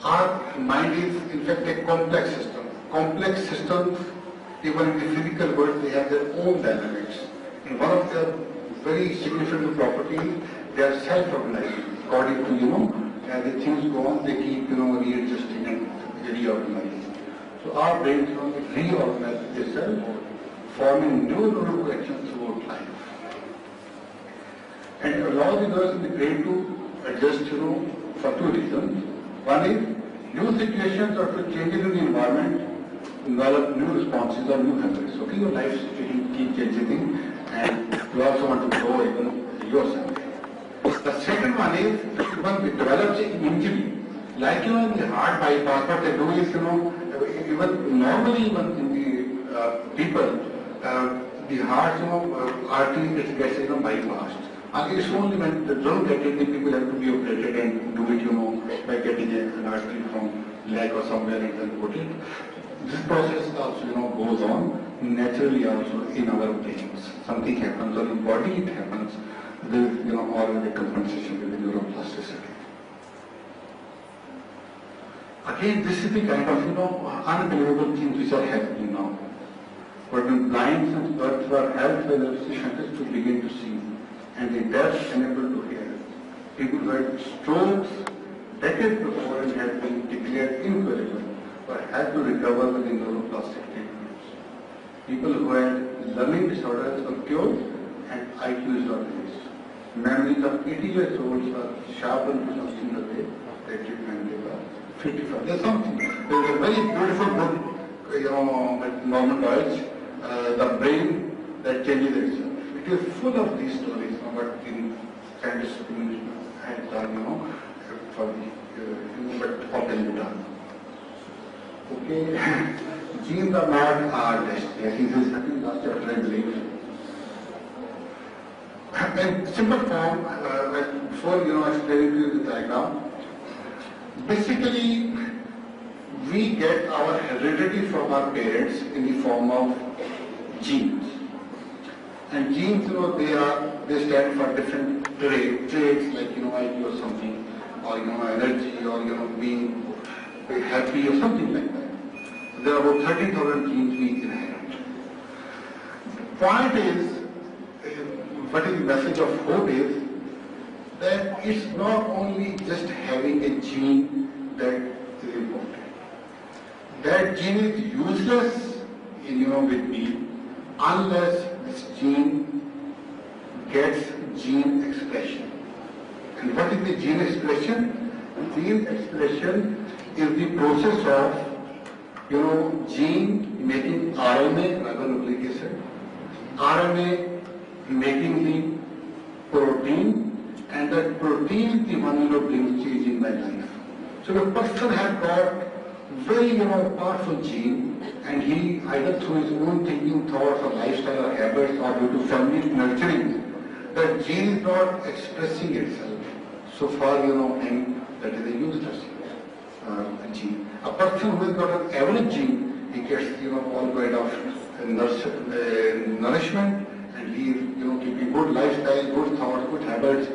Our mind is in fact a complex system. Complex systems, even in the physical world, they have their own dynamics. And one of their very significant properties, they are self-organizing. According to, as the things go on, they keep, readjusting and reorganizing. So our brain reorganizes itself, forming new neural connections throughout life. And it allows the nerves in the brain to adjust, for two reasons. One is, new situations or to changes in the environment develop new responses or new habits. Okay, your life situation keeps changing and you also want to grow even yourself. The second one is, when it develops an injury, like in the heart bypass, what they do is, even normally even in the people, the heart, artery gets bypassed. And it's only when they don't get it, the people have to be operated and do it, by getting an artery from leg or somewhere and then put it. This process also, goes on naturally also in our brains. Something happens, or in body it happens. There is, always a compensation with the neuroplasticity. Again, this is the kind of, unbelievable things which are happening now. But when blind and birds were helped by the scientists to begin to see, and the deaf unable to hear. People who had strokes decades before and had been declared incurable were had to recover with the neuroplastic treatments. People who had learning disorders were cured and IQ is not raised. Memories of 80 years olds were sharpened to something that they treatment they were 55. There's something. There's a very beautiful book, with Norman Deutsch, The Brain That Changes Itself. It is full of these stories, what the scientists had done, for the, but how can be done? Okay, genes are not our destiny. I think this is happening last chapter, I believe. In simple form, before explaining to you the diagram, basically we get our heredity from our parents in the form of genes. And genes, they stand for different traits like, IQ or something, or, energy, or, being very happy or something like that. There are about 30,000 genes we inherit. The point is, what is the message of hope is, that it's not only just having a gene that is important. That gene is useless, with me, unless this gene gets gene expression. And what is the gene expression? Gene expression is the process of, gene making RNA, ribonucleic acid, RNA making the protein, and that protein is the one, brings change in my life. So the person has got very, powerful gene, and he either through his own thinking, thoughts, or lifestyle, or habits, or due to family nurturing, that gene is not expressing itself. So far, and that is a useless gene. A person who has got an average gene, he gets, all kind of nourishment and he is, keeping good lifestyle, good thoughts, good habits,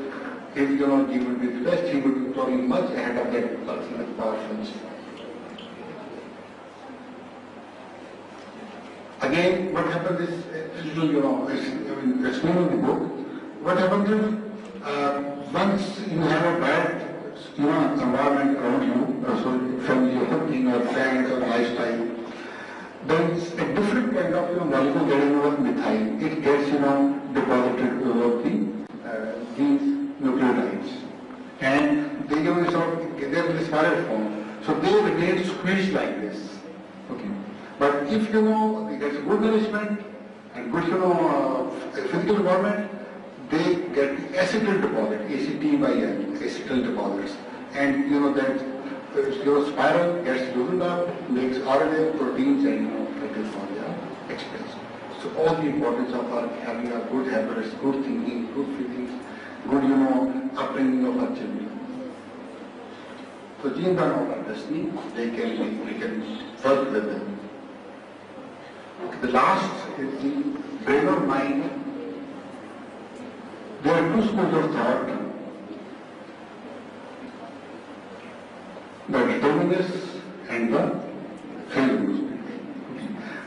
he will be the best, he will be probably much ahead of that person as persons. Again, what happens is, it's explained in the book, what happens is, once you have a bad environment around you, so from your upbringing or friends or lifestyle, there is a different kind of molecule that is known as methyl. It gets deposited over these nucleotides, and they they're in the spiral form, so they remain squeezed like this. Okay, but if there's good nourishment and good physical environment, they get the acetyl deposit, ACT/L, acetyl deposits, and that your spiral gets loosened up, makes RNA, proteins, and proteins for the express. So all the importance of having a good habits, good thinking, good feelings, good upbringing of our children. So genes are not our destiny; we can work with them. Okay, the last is the brain or mind. There are two schools of thought. The determinists and the failures.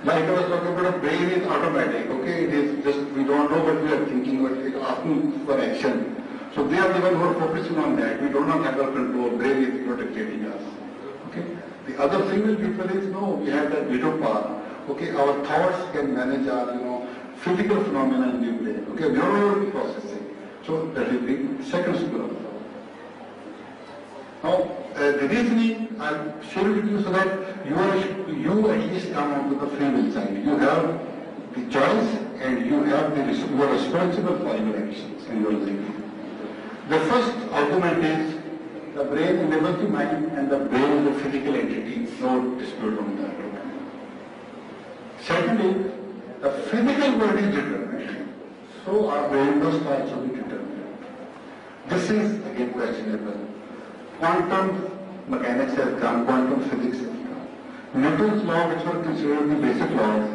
Like I was talking about, a brain is automatic, okay? It is just, we don't know what we are thinking, but it is asking for action. So they are the ones who are focusing on that. We do not have our control, brain is dictating us. Okay? The other single people is, no, we have that veto power. Okay, our thoughts can manage our, physical phenomena in the brain. Okay, neural processing. So that is the second school of thought. Now, the reasoning I'll share with you so that you at least come onto the free will side. You have the choice and you are responsible for your actions in your life. The first argument is the brain enables the mind and the brain is a physical entity. No dispute on that. Secondly, the physical world is determined, so our brain must also be determined. This is again questionable. Quantum mechanics has come, quantum physics has come. Newton's law, which were considered the basic laws,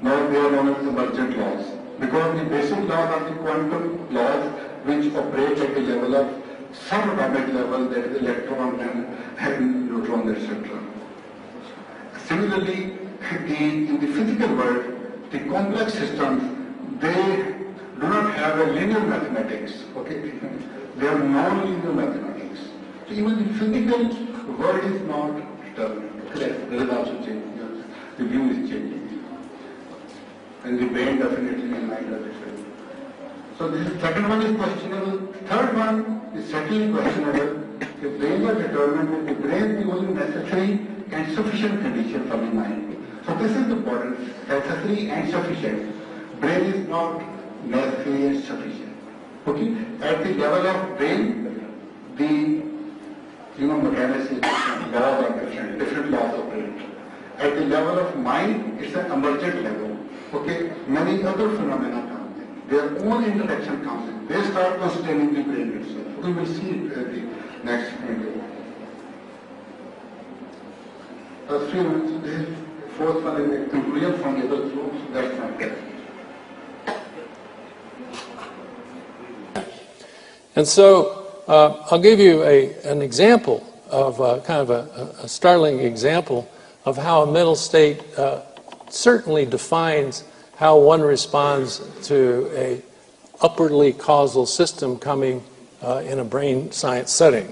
now they are known as emergent laws. Because the basic laws are the quantum laws which operate at the level of subatomic level, that is electron and neutron, etc. Similarly, in the physical world, the complex systems, they do not have a linear mathematics. Okay, they are non-linear mathematics. So even the physical world is not determined. Okay, there is also changing. The view is changing, and the brain definitely and mind are different. So this is, second one is questionable. Third one is certainly questionable. The brain are determined with the brain the only necessary and sufficient condition for the mind. So this is important, necessary and sufficient. Brain is not necessary and sufficient. Okay? At the level of brain, the mechanics, laws are different laws operate. At the level of mind, it's an emergent level. Okay? Many other phenomena come in. Their own interaction comes in. They start constraining the brain itself. We will see it at the next video. This is fourth one is a conclusion from the other two, so that's not good. And so I'll give you an example of kind of a startling example of how a mental state certainly defines how one responds to a upwardly causal system coming in a brain science setting.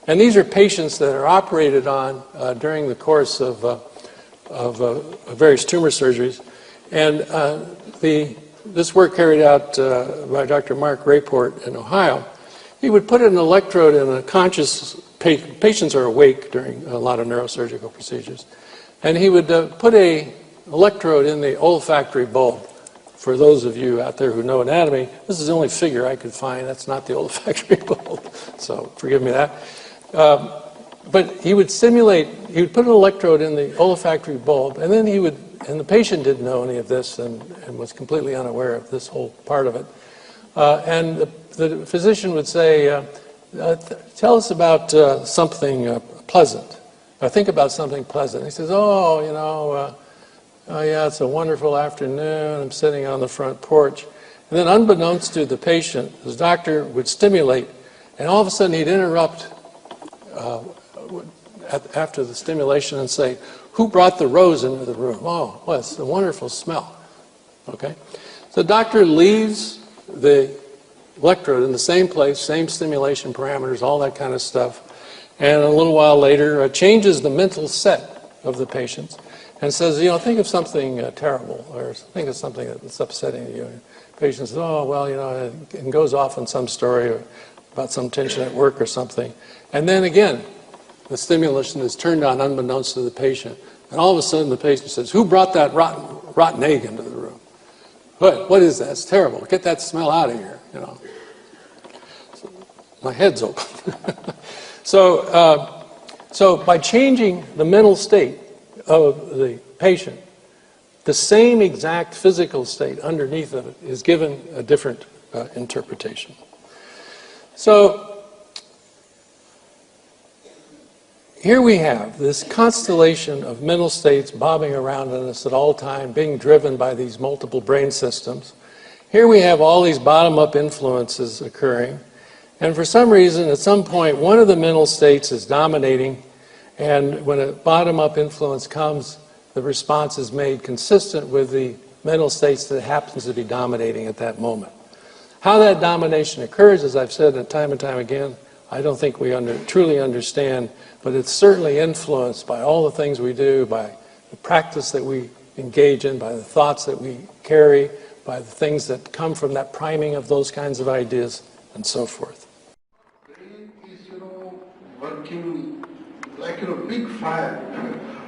And these are patients that are operated on during the course of various tumor surgeries. And this work carried out by Dr. Mark Rayport in Ohio, he would put an electrode in a conscious patient. Patients are awake during a lot of neurosurgical procedures. And he would put an electrode in the olfactory bulb. For those of you out there who know anatomy, this is the only figure I could find. That's not the olfactory bulb, so forgive me that. But he would simulate, he would put an electrode in the olfactory bulb, and then he would, and the patient didn't know any of this and was completely unaware of this whole part of it. And the physician would say, tell us about something pleasant, or think about something pleasant. He says, oh, yeah, it's a wonderful afternoon. I'm sitting on the front porch, And then unbeknownst to the patient, his doctor would stimulate, and all of a sudden he'd interrupt after the stimulation and say, "Who brought the rose into the room?" "Oh, well, it's a wonderful smell." Okay? So the doctor leaves the electrode in the same place, same stimulation parameters, all that kind of stuff, and a little while later changes the mental set of the patients and says, you know, think of something terrible, or think of something that's upsetting you. And the patient says, "Oh, well, you know," and goes off on some story about some tension at work or something. And then again, the stimulation is turned on unbeknownst to the patient. And all of a sudden the patient says, "Who brought that rotten egg into the room?" What is that? It's terrible. Get that smell out of here, you know. So my head's open. So by changing the mental state of the patient, the same exact physical state underneath of it is given a different interpretation. So here we have this constellation of mental states bobbing around in us at all time, being driven by these multiple brain systems. Here we have all these bottom-up influences occurring, and for some reason, at some point, one of the mental states is dominating, and when a bottom-up influence comes, the response is made consistent with the mental states that happens to be dominating at that moment. How that domination occurs, as I've said time and time again, I don't think we truly understand, but it's certainly influenced by all the things we do, by the practice that we engage in, by the thoughts that we carry, by the things that come from that priming of those kinds of ideas, and so forth. Brain is, you know, working like, you know, big fire,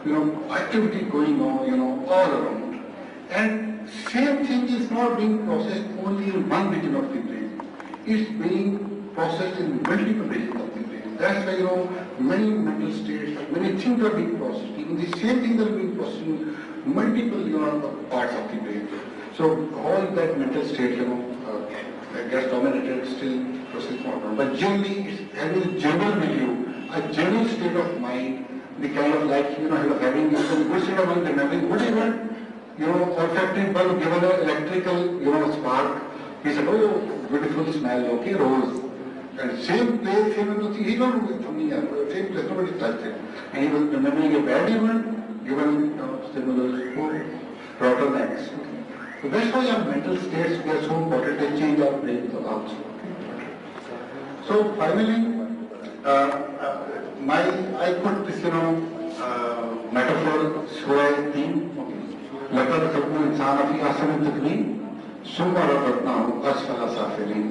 you know, activity going on, you know, all around. And same thing is not being processed only in one region of the brain. It's being processed in multiple regions of the brain. That's why, you know, many mental states, many things are being processed. Even the same things are being processed in multiple, you know, parts of the brain. So all that mental state, you know, gets dominated, still process more. But generally, it's having a general review, a general state of mind, the kind of like, you know, having a good state of mind, remembering what you want. You know, olfactory bulb given an electrical, you know, spark. He said, "Oh, beautiful smell, okay, rose." And same place, same everything, he don't do it for me, same place, nobody touched it. And he was remembering a bad event, given similar rotten eggs. So that's why our mental states are so important, they change our brains also. So finally, I put this, you know, metaphor, Surah theme. लकद खलक़ना इंसान फी अहसन तक़वीम सुम्मा रददनाहु अस्फला साफिलीन.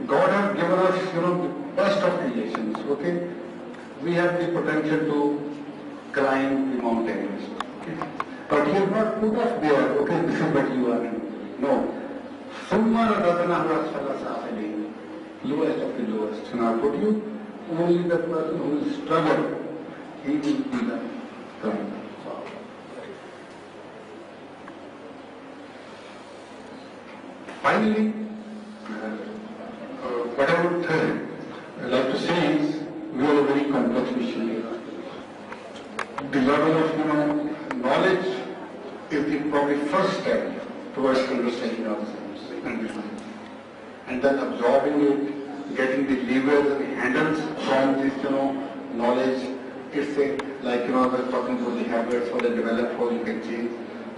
God has given us, you know, the best of creations. Okay, we have the potential to climb the mountains. Okay, but He has not put us there. Okay, this is what you are. No. Summa radadnahu asfala safilin, lowest of the lowest. And I put you only the person who will struggle. He will be the climber. Finally, what I would like to say is, we are a very complex machine. The level of, you know, knowledge is the probably first step towards understanding ourselves and the mind. And then absorbing it, getting the levers and handles from this, you know, knowledge. It's a, like, you know, we're talking about the habits, how they develop, how you can change.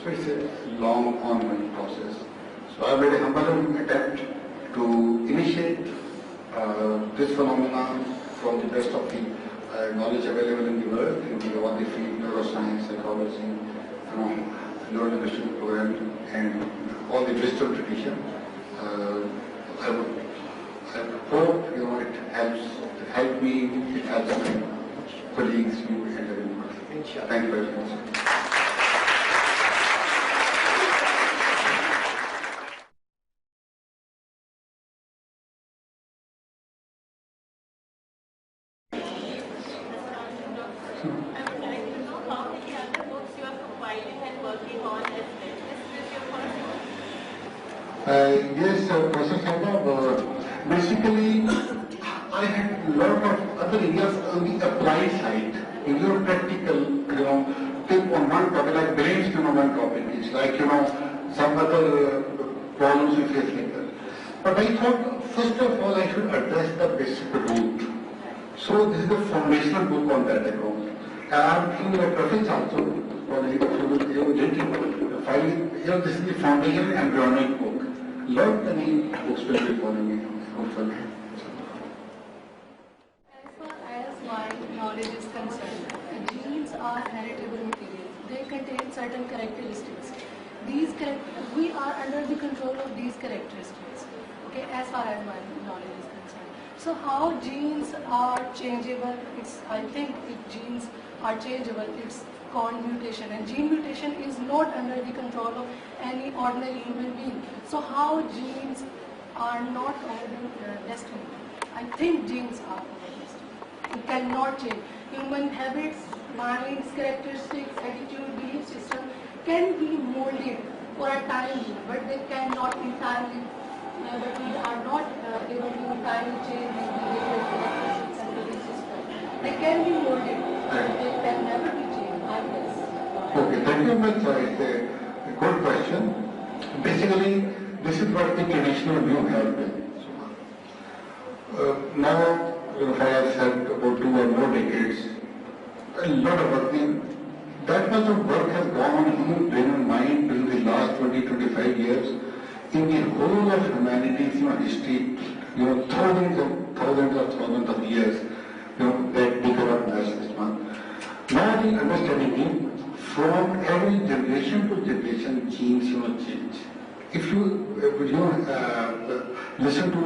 So it's a long, ongoing process. So I made a humble attempt to initiate this phenomenon from the best of the knowledge available in the world, in all the field, neuroscience, psychology, you know, neurolinguistic programming, and all the wisdom tradition. I hope, you know, it helps me, it helps my colleagues, you, and everyone. Thank you very much. Yes, Professor Saibab, basically I had a lot of other areas on the applied side, in your practical, you know, take on one topic, like brains, you know, one topic. It's like, you know, some other problems we face like that. But I thought, first of all, I should address the basic root. So this is the foundational book on that account. And I'm giving a preface also for the finally, this is the foundation embryonic book. Lot many books will be following me, hopefully. As far as my knowledge is concerned, genes are heritable material. They contain certain characteristics. We are under the control of these characteristics. Okay, as far as my knowledge is concerned. So how genes are changeable? I think if genes are changeable, it's called mutation. And gene mutation is not under the control of any ordinary human being. So how genes are not our destiny? I think genes are our destiny. It cannot change. Human habits, minds, characteristics, attitude, belief system can be molded for a time, but they cannot entirely, but we are not able to entirely change the behavior, characteristics and belief system. They can be molded, but they can never be changed, I guess. Okay, thank you very much. It's a good question. Basically, this is what the traditional view has been. Now, if I have said about 2 or more decades, a lot of work, that much of work has gone on human brain and mind during the last 20-25 years in the whole of humanity's history, thousands of years, that we cannot match this one. Now the understanding is, from every generation to generation, genes change. If you listen to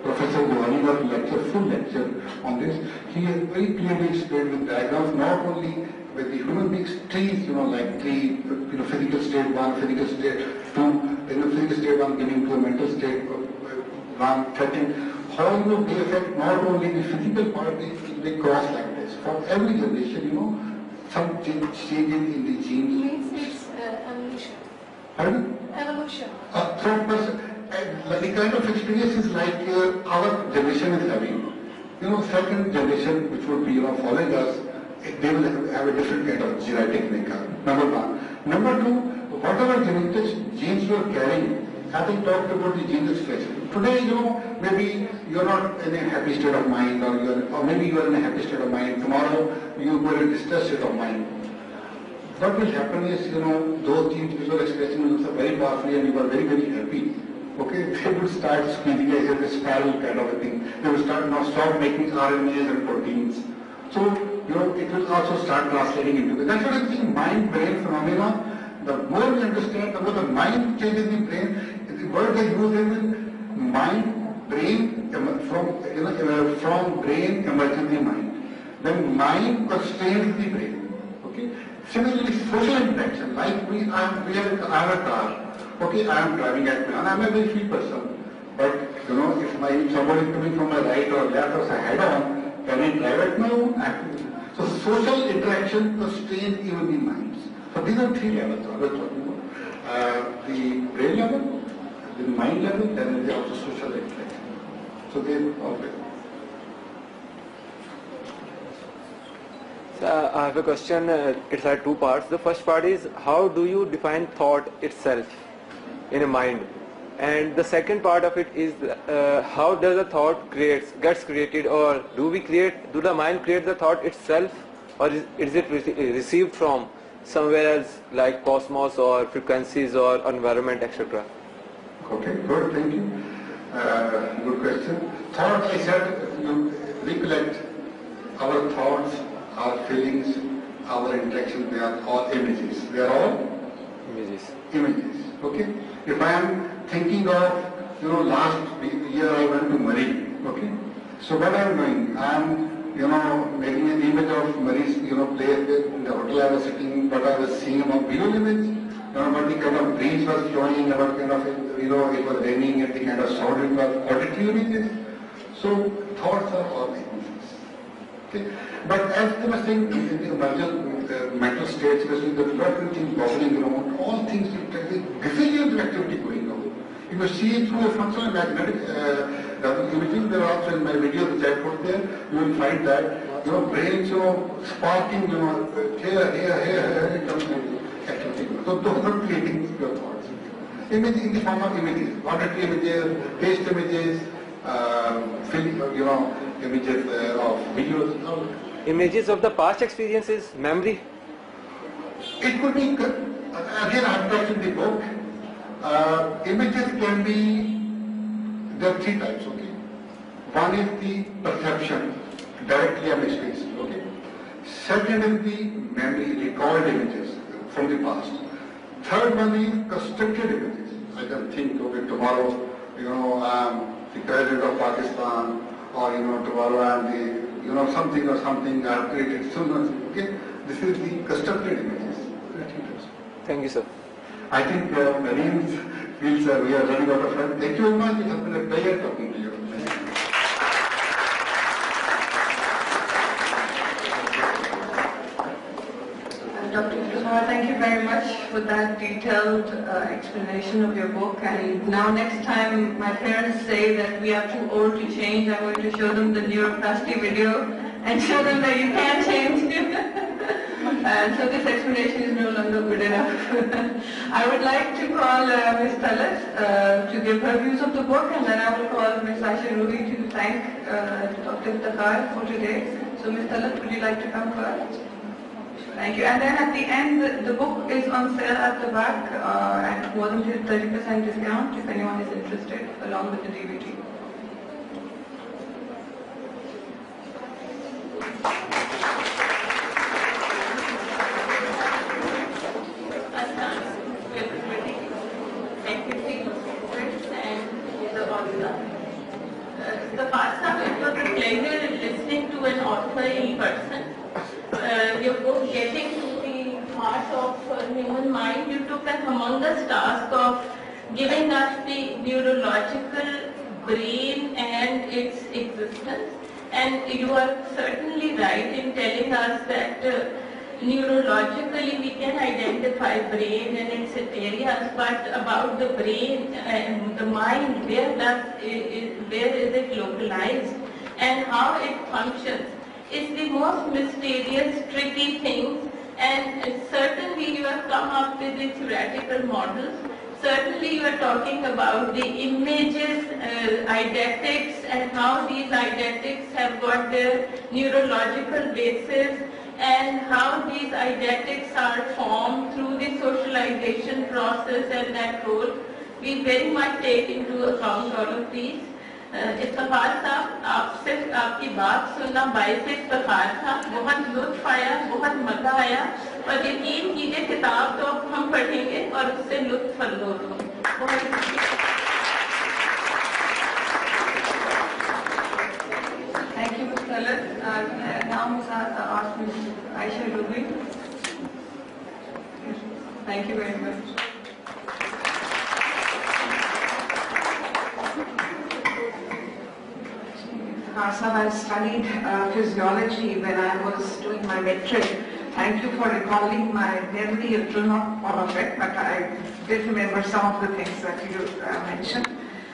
Professor Gohani's lecture, full lecture on this, he has very clearly explained with diagrams, not only with the human beings, trees, like tree, physical state 1, physical state 2, physical state 1 giving to a mental state 1, threatening, how they affect not only the physical part, they cross like this. For every generation, some changes in the genes. It means it's evolution. Pardon? Evolution. The kind of experience is like our generation is having. Second generation, which would be following us, they will have a different kind of genetic makeup. Number 1. Number 2, whatever genetic genes you are carrying, having talked about the gene expression. Today, maybe you're not in a happy state of mind, or maybe you are in a happy state of mind. Tomorrow, you are in a distressed state of mind. What will happen is, those genes which are expressing very powerfully and you are very, very happy. Okay, they will start squeezing a spiral kind of a thing. They will stop making RNAs and proteins. So, it will also start translating into that's what I think mind-brain phenomena. The more we understand, the more the mind changes the brain. The word they use is mind, brain, from brain emerges the mind. Then mind constrains the brain. Okay. Similarly, social interaction, like I am a car. Okay, I am driving at me, and I am a very free person. But if somebody is coming from my right or left or head on, can I drive at my own? So social interaction constrains even the minds. So these are 3 levels I was talking about. The brain level, the mind level, then there is also social interaction. So they all there. I have a question. It's had 2 parts. The first part is, how do you define thought itself in a mind? And the second part of it is, how does a thought gets created, or do the mind create the thought itself, or is it received from somewhere else, like cosmos or frequencies or environment, etc.? Okay, good, thank you. Good question. Thought, I said, you recollect our thoughts, our feelings, our interactions, they are all images. They are all images. Okay? If I am thinking of, last year I went to Murray. Okay? So what I am doing? I am, making an image of Murray's, place in the hotel I was sitting, what I was seeing about visual image, what the kind of breeze was flowing, what kind of, it was raining, and the kind of sound it was, auditory images. So thoughts are all images. Okay? But as I was saying, in the emergent mental states, especially the lot of things bobbling around, all things, decisions activity going on. If you see it through a functional magnetic imaging, there are also in my video which I put there, you will find that brains sparking, here, comes activity. So those are creating your thoughts. Images in the form of images, auditory images, taste images, film, images of videos. Images of the past experiences, memory. It could be, again I have touched in the book, images can be, there are three types, okay. One is the perception, directly on his face, okay. Second is the memory, recalled images from the past. Third one is constructed images. I can think, okay, tomorrow, the president of Pakistan, or tomorrow I am the, something or something I have created so much, okay. This is the constructed images. Thank you, sir. I think Marine feels we are running out of time. Thank you very much. It has been a pleasure talking to you. Dr. Iftikhar, thank you very much for that detailed explanation of your book. And now next time my parents say that we are too old to change, I'm going to show them the neuroplasty video and show them that you can change. So this explanation is no longer good enough. I would like to call Ms. Talat to give her views of the book, and then I will call Ms. Aisha Ruhi to thank Dr. Iftikhar for today. So Ms. Talat, would you like to come first? Thank you. And then at the end, the book is on sale at the back at more than 30% discount if anyone is interested, along with the DVD. The first time it was a pleasure listening to an author in person. Your book, Getting to the Heart of Human Mind, you took a humongous task of giving us the neurological brain and its existence. And you are certainly right in telling us that neurologically we can identify brain and its areas, but about the brain and the mind, where is it localized and how it functions is the most mysterious, tricky thing. And certainly you have come up with the theoretical models. Certainly you are talking about the images, eidetics, and how these eidetics have got their neurological basis, and how these eidetics are formed through the socialization process and that role. We very much take into account all of these. Iftikhar साहब, आपसे आपकी बात सुनना बाइस इफ्तिखार था, बहुत लुत्फ आया, बहुत मजा आया, और यकीन कीजिए किताब तो हम पढ़ेंगे और उससे लुत्फ अंदोज होंगे। Thank you, Ms. Talat. Now Ms. ask Ms. Aisha Ruhi. Thank you very much. I studied physiology when I was doing my metric. Thank you for recalling my memory. It will not all of it, but I did remember some of the things that you mentioned.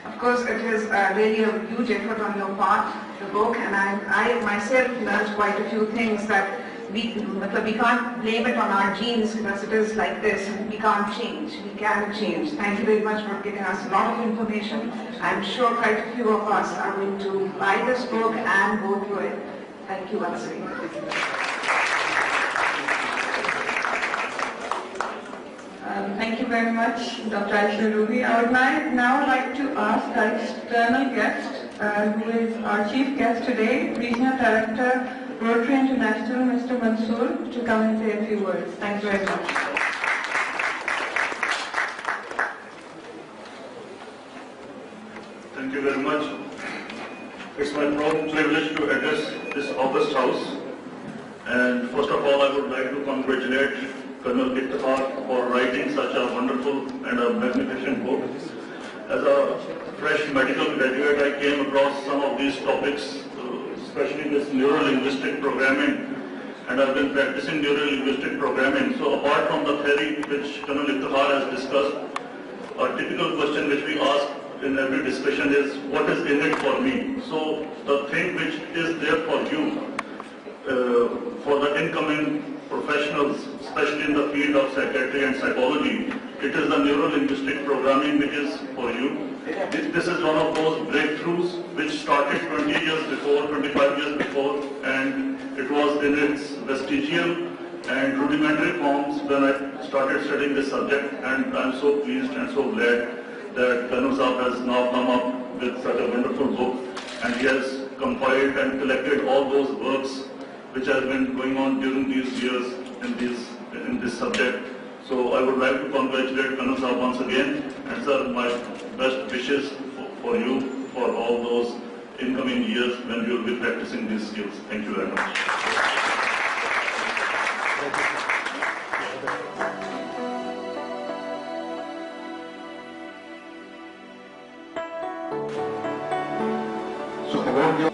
Of course, it is really a huge effort on your part, the book, and I myself learned quite a few things that we can't blame it on our genes because it is like this. We can't change. We can change. Thank you very much for giving us a lot of information. I'm sure quite a few of us are going to buy this book and go through it. Thank you once again. Thank you very much, Dr. Aisha Ruhi. I would now like to ask our external guest, who is our chief guest today, Regional Director, Rotary International, Mr. Mansoor, to come and say a few words. Thank you very much. Thank you very much. It's my proud privilege to address this august house. And first of all, I would like to congratulate Colonel Iftikhar for writing such a wonderful and a magnificent book. As a fresh medical graduate, I came across some of these topics, especially this neuro-linguistic programming, and I've been practicing neuro-linguistic programming. So apart from the theory which Colonel Iftikhar has discussed, a typical question which we ask in every discussion is, what is in it for me? So the thing which is there for you, for the incoming professionals, especially in the field of psychiatry and psychology, it is the neuro-linguistic programming which is for you. This is one of those breakthroughs which started 20 years before, 25 years before, and it was in its vestigial and rudimentary forms when I started studying this subject, and I'm so pleased and so glad that Kanu Saab has now come up with such a wonderful book, and he has compiled and collected all those works which have been going on during these years in this subject. So I would like to congratulate Kanu Saab once again, and sir, my best wishes for you for all those incoming years when you will be practicing these skills. Thank you very much. So about your